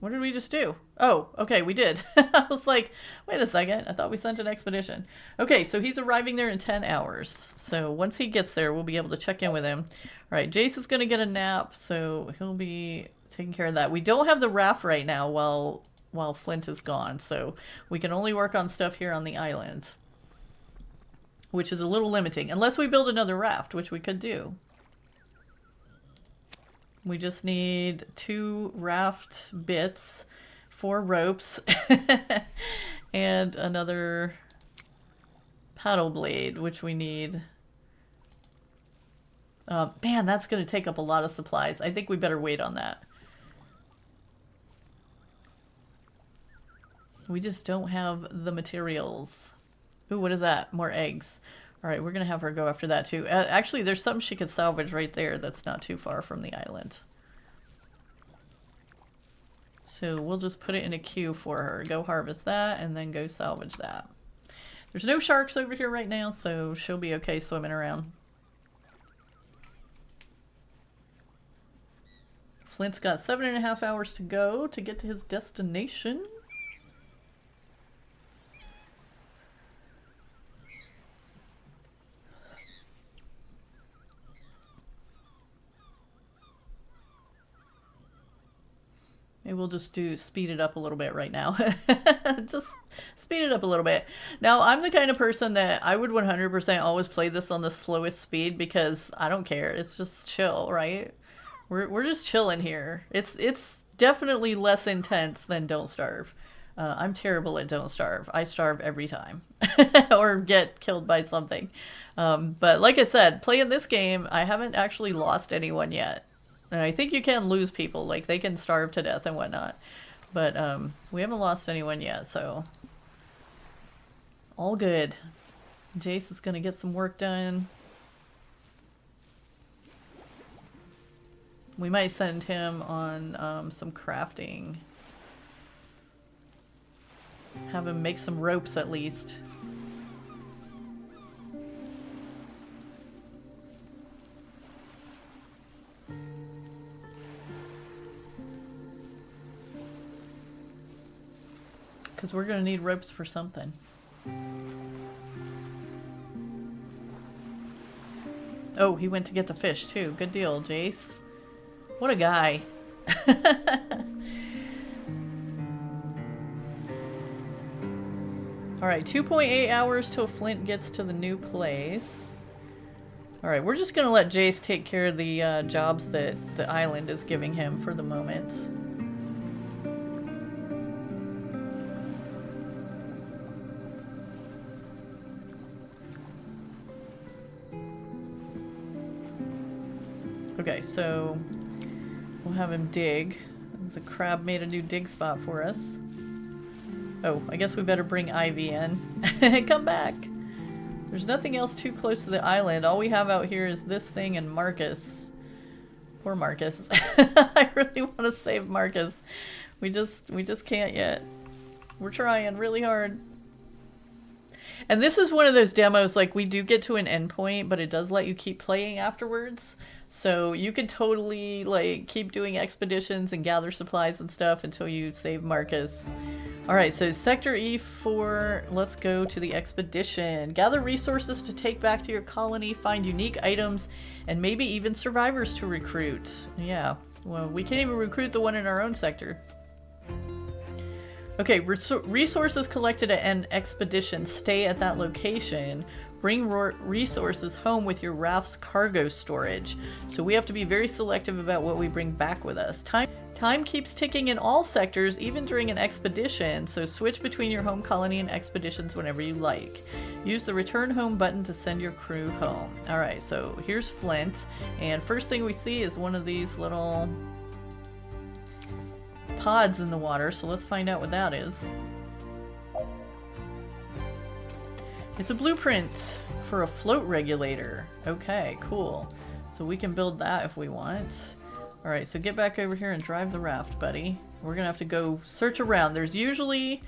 What did we just do? Oh, okay, we did. I was like, wait a second. I thought we sent an expedition. Okay, so he's arriving there in 10 hours. So once he gets there, we'll be able to check in with him. All right, Jace is going to get a nap, so he'll be taking care of that. We don't have the raft right now while Flint is gone, so we can only work on stuff here on the island, which is a little limiting. Unless we build another raft, which we could do. We just need 2 raft bits, 4 ropes, and another paddle blade, which we need. Man, that's going to take up a lot of supplies. I think we better wait on that. We just don't have the materials. Ooh, what is that? More eggs. All right, we're going to have her go after that too. Actually, there's something she could salvage right there that's not too far from the island. So we'll just put it in a queue for her. Go harvest that and then go salvage that. There's no sharks over here right now, so she'll be okay swimming around. Flint's got 7.5 hours to go to get to his destination. Maybe we'll just speed it up a little bit right now. Just speed it up a little bit. Now, I'm the kind of person that I would 100% always play this on the slowest speed because I don't care. It's just chill, right? We're just chilling here. It's definitely less intense than Don't Starve. I'm terrible at Don't Starve. I starve every time. Or get killed by something. But like I said, playing this game, I haven't actually lost anyone yet. And I think you can lose people, like they can starve to death and whatnot. But we haven't lost anyone yet, so all good. Jace is going to get some work done. We might send him on some crafting. Have him make some ropes at least. Because we're going to need ropes for something. Oh, he went to get the fish too. Good deal, Jace. What a guy. Alright, 2.8 hours till Flint gets to the new place. Alright, we're just going to let Jace take care of the jobs that the island is giving him for the moment. Okay, so we'll have him dig. The crab made a new dig spot for us. Oh, I guess we better bring Ivy in. Come back! There's nothing else too close to the island. All we have out here is this thing and Marcus. Poor Marcus. I really want to save Marcus. We just can't yet. We're trying really hard. And this is one of those demos, like, we do get to an endpoint, but it does let you keep playing afterwards. So you can totally, like, keep doing expeditions and gather supplies and stuff until you save Marcus. Alright, so Sector E4, let's go to the expedition. Gather resources to take back to your colony, find unique items, and maybe even survivors to recruit. Yeah, well, we can't even recruit the one in our own sector. Okay, resources collected at an expedition. Stay at that location. Bring resources home with your raft's cargo storage. So we have to be very selective about what we bring back with us. Time keeps ticking in all sectors, even during an expedition, so switch between your home colony and expeditions whenever you like. Use the return home button to send your crew home. Alright, so here's Flint, and first thing we see is one of these little pods in the water, so let's find out what that is. It's a blueprint for a float regulator. Okay, cool. So we can build that if we want. Alright, so get back over here and drive the raft, buddy. We're gonna have to go search around. There's usually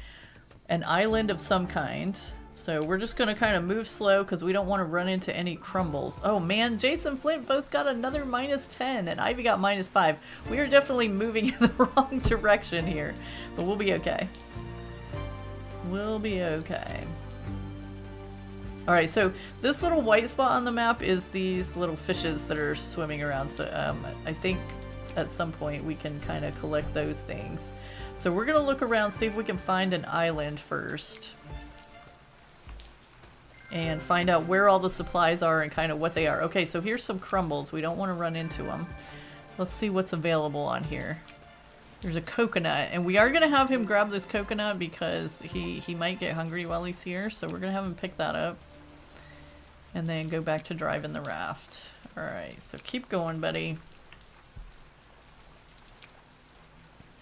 an island of some kind. So we're just going to kind of move slow because we don't want to run into any crumbles. Oh man, Jason Flint both got another -10 and Ivy got -5. We are definitely moving in the wrong direction here, but we'll be okay. We'll be okay. Alright, so this little white spot on the map is these little fishes that are swimming around. So I think at some point we can kind of collect those things. So we're going to look around, see if we can find an island first. And find out where all the supplies are and kind of what they are. Okay, so here's some crumbles. We don't want to run into them. Let's see what's available on here. There's a coconut, and we are going to have him grab this coconut because he might get hungry while he's here. So we're going to have him pick that up. And then go back to driving the raft. Alright, so keep going, buddy.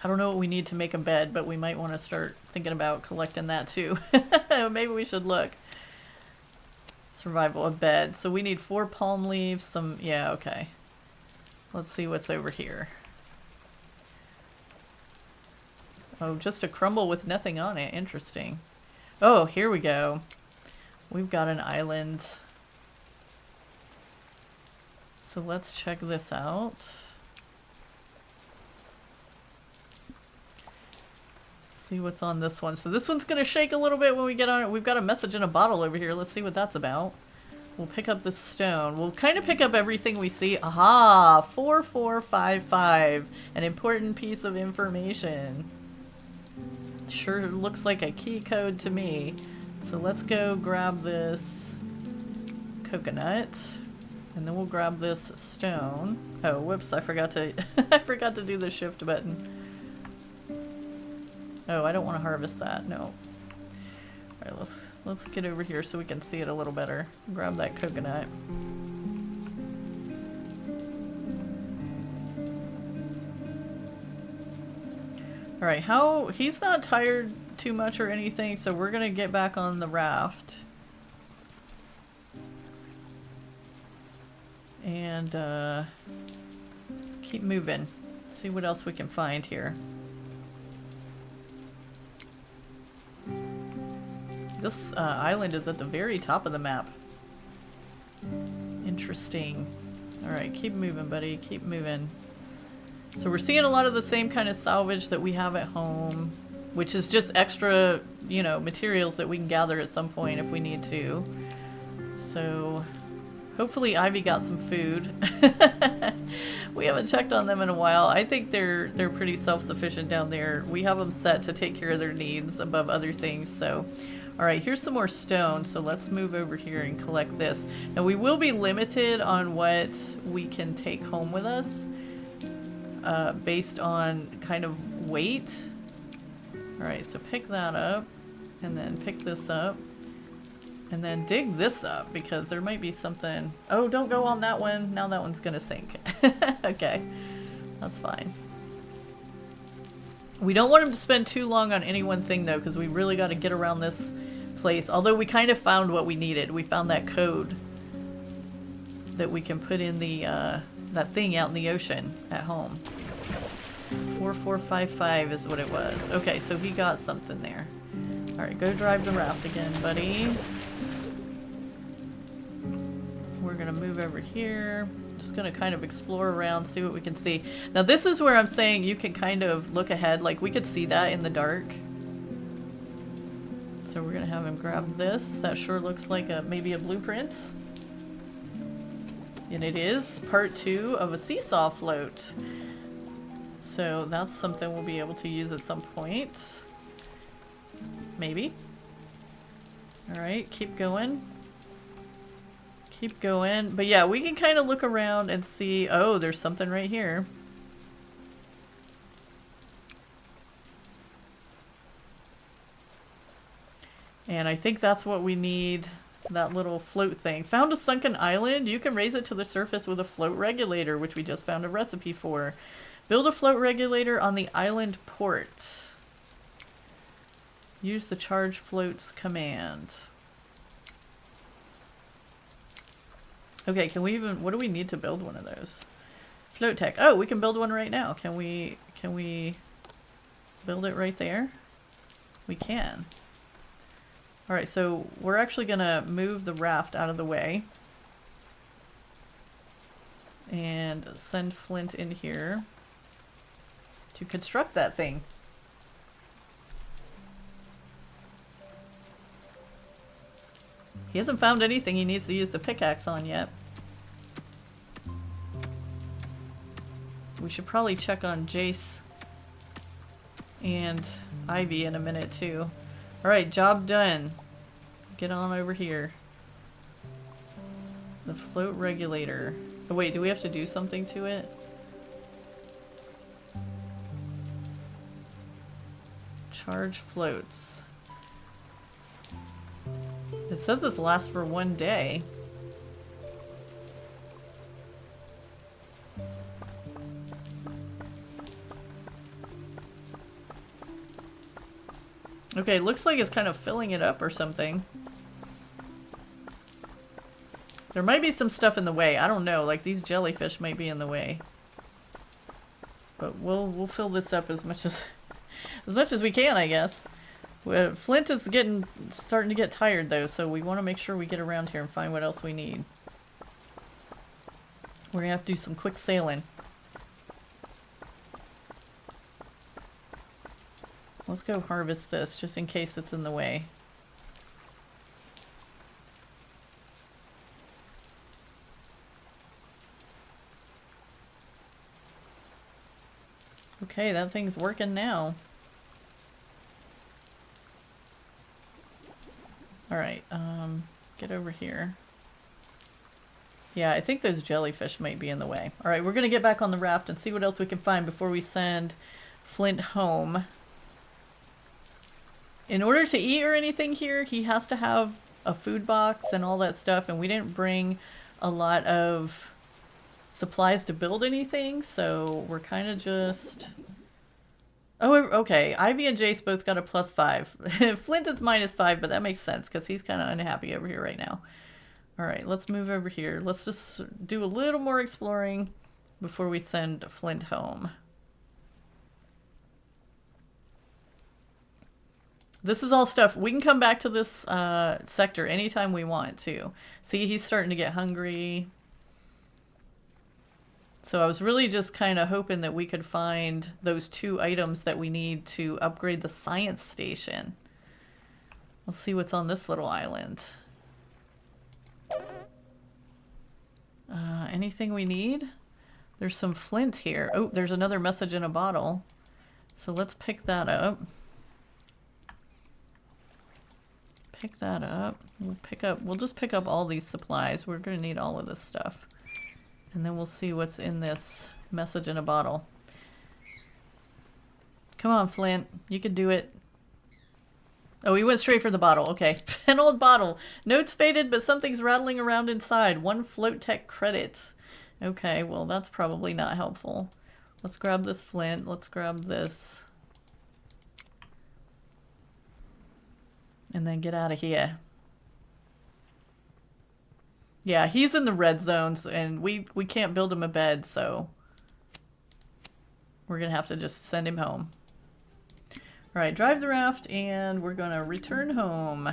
I don't know what we need to make a bed, but we might want to start thinking about collecting that too. Maybe we should look. Survival, a bed. So we need 4 palm leaves, some, yeah, okay. Let's see what's over here. Oh, just a crumble with nothing on it. Interesting. Oh, here we go. We've got an island. So let's check this out. See what's on this one. So this one's going to shake a little bit when we get on it. We've got a message in a bottle over here. Let's see what that's about. We'll pick up this stone. We'll kind of pick up everything we see. Aha! 4455. An important piece of information. Sure looks like a key code to me. So let's go grab this coconut. And then we'll grab this stone. Oh, whoops, I forgot to I forgot to do the shift button. Oh, I don't want to harvest that. No. Alright, let's get over here so we can see it a little better. Grab that coconut. Alright, he's not tired too much or anything, so we're gonna get back on the raft. And keep moving. See what else we can find here. This island is at the very top of the map. Interesting. Alright, keep moving, buddy. Keep moving. So we're seeing a lot of the same kind of salvage that we have at home, which is just extra, you know, materials that we can gather at some point if we need to. So hopefully Ivy got some food. We haven't checked on them in a while. I think they're pretty self-sufficient down there. We have them set to take care of their needs above other things. So, all right, here's some more stone. So let's move over here and collect this. Now we will be limited on what we can take home with us, based on kind of weight. All right, so pick that up, and then pick this up. And then dig this up, because there might be something... Oh, don't go on that one. Now that one's gonna sink. Okay. That's fine. We don't want him to spend too long on any one thing, though, because we really got to get around this place. Although we kind of found what we needed. We found that code that we can put in the that thing out in the ocean at home. 4455 is what it was. Okay, so he got something there. Alright, go drive the raft again, buddy. We're gonna move over here. Just gonna kind of explore around, see what we can see. Now this is where I'm saying you can kind of look ahead, like we could see that in the dark. So we're gonna have him grab this. That sure looks like maybe a blueprint. And it is part 2 of a seesaw float. So that's something we'll be able to use at some point. Maybe. Alright, keep going. Keep going. But yeah, we can kind of look around and see... Oh, there's something right here. And I think that's what we need. That little float thing. Found a sunken island. You can raise it to the surface with a float regulator, which we just found a recipe for. Build a float regulator on the island port. Use the charge floats command. Okay, can we even... What do we need to build one of those? Float tech. Oh, we can build one right now. Can we build it right there? We can. Alright, so we're actually gonna move the raft out of the way. And send Flint in here to construct that thing. He hasn't found anything he needs to use the pickaxe on yet. We should probably check on Jace and Ivy in a minute too. Alright, job done. Get on over here. The float regulator. Oh wait, do we have to do something to it? Charge floats. It says this lasts for 1 day. Okay, looks like it's kind of filling it up or something. There might be some stuff in the way. I don't know. Like these jellyfish might be in the way. But we'll fill this up as much as we can, I guess. Flint is starting to get tired though, so we want to make sure we get around here and find what else we need. We're gonna have to do some quick sailing. Let's go harvest this just in case it's in the way. Okay, that thing's working now. Alright, get over here. Yeah, I think those jellyfish might be in the way. Alright, we're gonna get back on the raft and see what else we can find before we send Flint home. In order to eat or anything here, he has to have a food box and all that stuff, and we didn't bring a lot of supplies to build anything, so we're kind of just... Oh, okay. Ivy and Jace both got a +5. Flint is -5, but that makes sense because he's kind of unhappy over here right now. Alright, let's move over here. Let's just do a little more exploring before we send Flint home. This is all stuff. We can come back to this sector anytime we want to. See, he's starting to get hungry. So I was really just kind of hoping that we could find those 2 items that we need to upgrade the science station. Let's see what's on this little island. Anything we need? There's some flint here. Oh, there's another message in a bottle. So let's pick that up. Pick that up. We'll just pick up all these supplies. We're going to need all of this stuff. And then we'll see what's in this message in a bottle. Come on, Flint. You can do it. Oh, we went straight for the bottle. Okay. An old bottle. Notes faded, but something's rattling around inside. 1 float tech credit. Okay, well, that's probably not helpful. Let's grab this flint. Let's grab this. And then get out of here. Yeah, he's in the red zones, and we can't build him a bed, so we're going to have to just send him home. Alright, drive the raft, and we're going to return home.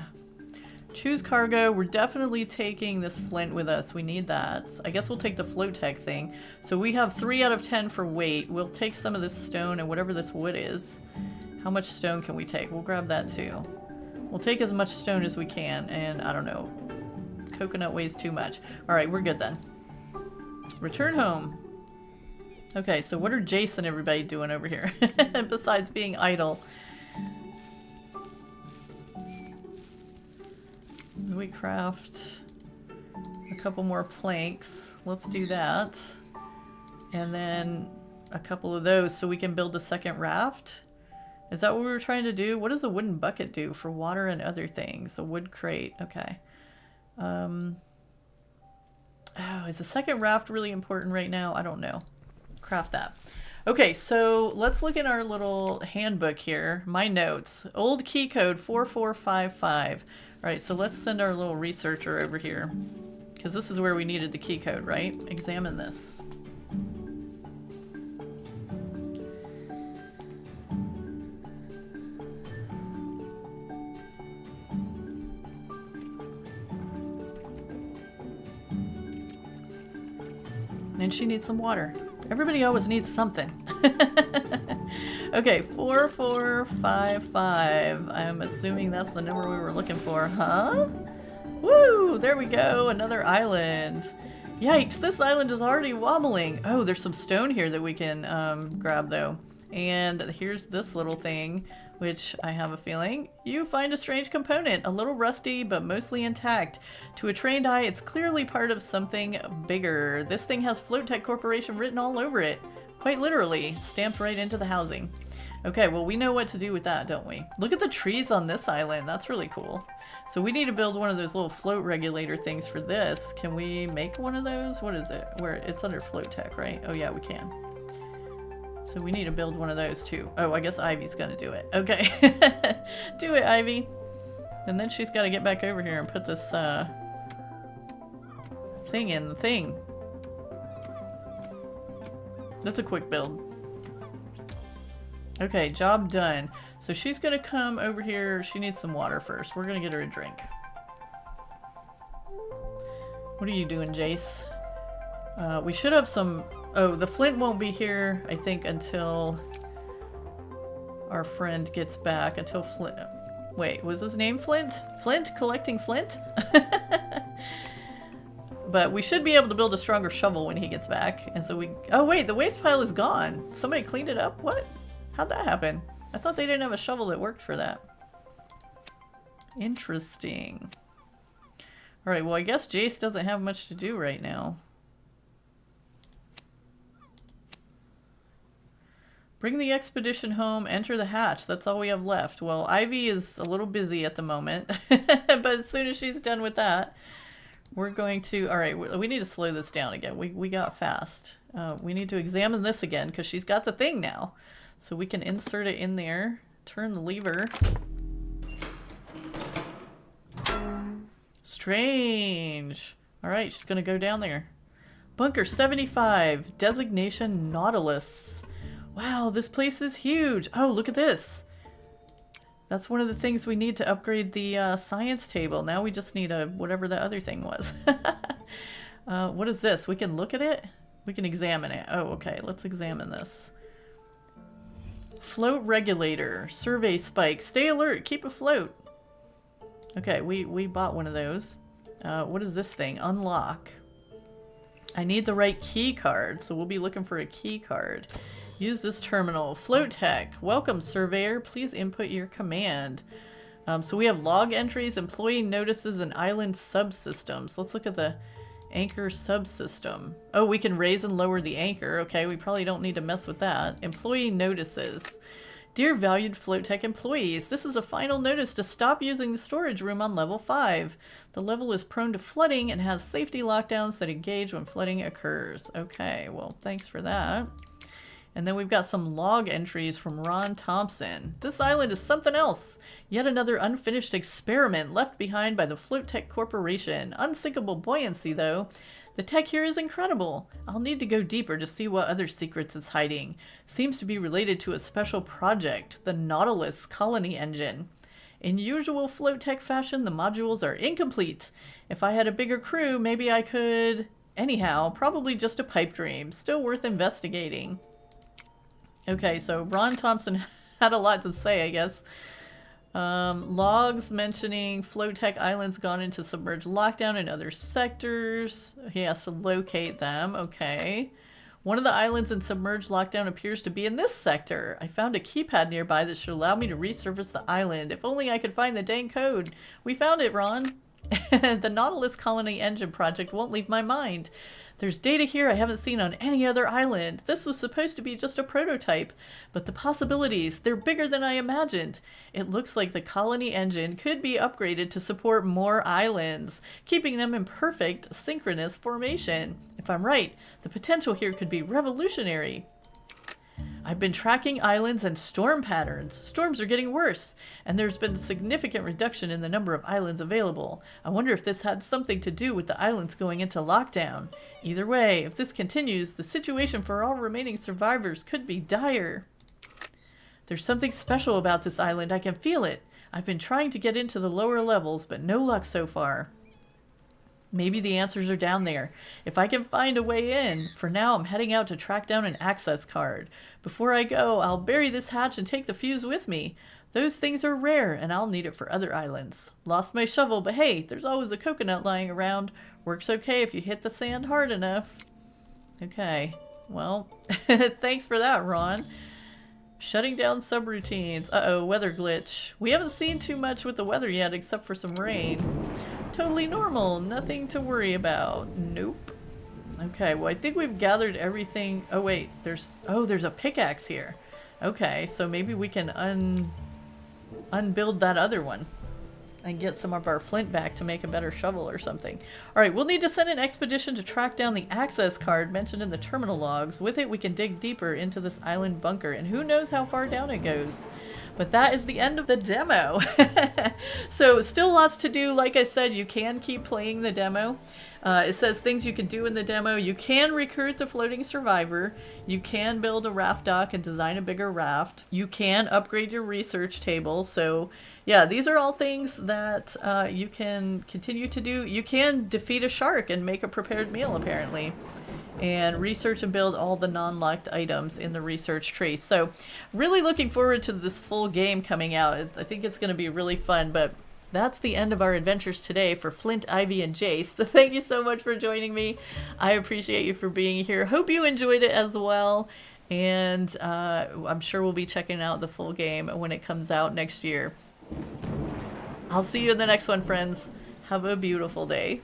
Choose cargo. We're definitely taking this flint with us. We need that. I guess we'll take the float tech thing. So we have 3 out of 10 for weight. We'll take some of this stone and whatever this wood is. How much stone can we take? We'll grab that too. We'll take as much stone as we can, and I don't know. Coconut weighs too much. Alright, we're good then. Return home. Okay, so what are Jace and everybody doing over here? Besides being idle. We craft a couple more planks. Let's do that. And then a couple of those so we can build a second raft. Is that what we were trying to do? What does the wooden bucket do for water and other things? A wood crate. Okay. Oh, is the second raft really important right now? I don't know. Craft that. Okay, so let's look at our little handbook here. My notes. Old key code 4455. Alright, so let's send our little researcher over here. Because this is where we needed the key code, right? Examine this. And she needs some water. Everybody always needs something. Okay, 4455. I'm assuming that's the number we were looking for, huh? Woo! There we go, another island. Yikes, this island is already wobbling. Oh, there's some stone here that we can grab though. And here's this little thing, which I have a feeling you find a strange component, a little rusty but mostly intact. To a trained eye, it's clearly part of something bigger. This thing has Float Tech Corporation written all over it. Quite literally, stamped right into the housing. Okay, well we know what to do with that, don't we? Look at the trees on this island, that's really cool. So we need to build one of those little float regulator things for this. Can we make one of those? What is it? Where it's under Float Tech, right? Oh yeah, we can. So we need to build one of those too. Oh, I guess Ivy's gonna do it. Okay. Do it, Ivy. And then she's gotta get back over here and put this thing in the thing. That's a quick build. Okay, job done. So she's gonna come over here. She needs some water first. We're gonna get her a drink. What are you doing, Jace? We should have some... Oh, the Flint won't be here, I think, until our friend gets back. Until Flint... Wait, was his name Flint? Flint? Collecting Flint? But we should be able to build a stronger shovel when he gets back. And so we... Oh wait, the waste pile is gone. Somebody cleaned it up? What? How'd that happen? I thought they didn't have a shovel that worked for that. Interesting. Alright, well I guess Jace doesn't have much to do right now. Bring the expedition home, enter the hatch. That's all we have left. Well, Ivy is a little busy at the moment. But as soon as she's done with that, we're going to... Alright, we need to slow this down again. We got fast. We need to examine this again because she's got the thing now. So we can insert it in there. Turn the lever. Strange. Alright, she's going to go down there. Bunker 75. Designation Nautilus. Wow, this place is huge. Oh, look at this. That's one of the things we need to upgrade the science table. Now we just need a whatever the other thing was. What is this? We can look at it? We can examine it. Oh, okay. Let's examine this. Float regulator. Survey spike. Stay alert. Keep afloat. Okay, we bought one of those. What is this thing? Unlock. I need the right key card, so we'll be looking for a key card. Use this terminal. Float Tech. Welcome, surveyor. Please input your command. So we have log entries, employee notices, and island subsystems. Let's look at the anchor subsystem. Oh, we can raise and lower the anchor. Okay, we probably don't need to mess with that. Employee notices. Dear valued Float Tech employees, this is a final notice to stop using the storage room on level 5. The level is prone to flooding and has safety lockdowns that engage when flooding occurs. Okay, well, thanks for that. And then we've got some log entries from Ron Thompson. This island is something else. Yet another unfinished experiment left behind by the Float Tech Corporation. Unsinkable buoyancy, though. The tech here is incredible. I'll need to go deeper to see what other secrets it's hiding. Seems to be related to a special project, the Nautilus colony engine. In usual Float Tech fashion, the modules are incomplete. If I had a bigger crew, maybe I could... Anyhow, probably just a pipe dream. Still worth investigating. Okay, so Ron Thompson had a lot to say, I guess. Logs mentioning Float Tech Islands gone into submerged lockdown in other sectors. He has to locate them. Okay. One of the islands in submerged lockdown appears to be in this sector. I found a keypad nearby that should allow me to resurface the island. If only I could find the dang code. We found it, Ron. The Nautilus Colony Engine project won't leave my mind. There's data here I haven't seen on any other island. This was supposed to be just a prototype, but the possibilities, they're bigger than I imagined. It looks like the colony engine could be upgraded to support more islands, keeping them in perfect synchronous formation. If I'm right, the potential here could be revolutionary. I've been tracking islands and storm patterns. Storms are getting worse, and there's been a significant reduction in the number of islands available. I wonder if this had something to do with the islands going into lockdown. Either way, if this continues, the situation for all remaining survivors could be dire. There's something special about this island. I can feel it. I've been trying to get into the lower levels, but no luck so far. Maybe the answers are down there. If I can find a way in, for now I'm heading out to track down an access card. Before I go, I'll bury this hatch and take the fuse with me. Those things are rare, and I'll need it for other islands. Lost my shovel, but hey, there's always a coconut lying around. Works okay if you hit the sand hard enough. Okay, well, thanks for that, Ron. Shutting down subroutines. Uh-oh, weather glitch. We haven't seen too much with the weather yet, except for some rain. Totally normal, nothing to worry about. Nope. Okay, well, I think we've gathered everything. Oh, wait, there's a pickaxe here. Okay, so maybe we can unbuild that other one and get some of our flint back to make a better shovel or something. All right, we'll need to send an expedition to track down the access card mentioned in the terminal logs. With it, we can dig deeper into this island bunker, and who knows how far down it goes. But that is the end of the demo. So still lots to do. Like I said, you can keep playing the demo. It says things you can do in the demo. You can recruit the floating survivor. You can build a raft dock and design a bigger raft. You can upgrade your research table. So yeah, these are all things that you can continue to do. You can defeat a shark and make a prepared meal, apparently. And research and build all the non-locked items in the research tree. So really looking forward to this full game coming out. I think it's going to be really fun, but that's the end of our adventures today for Flint, Ivy, and Jace. So thank you so much for joining me. I appreciate you for being here. Hope you enjoyed it as well. And I'm sure we'll be checking out the full game when it comes out next year. I'll see you in the next one, friends. Have a beautiful day.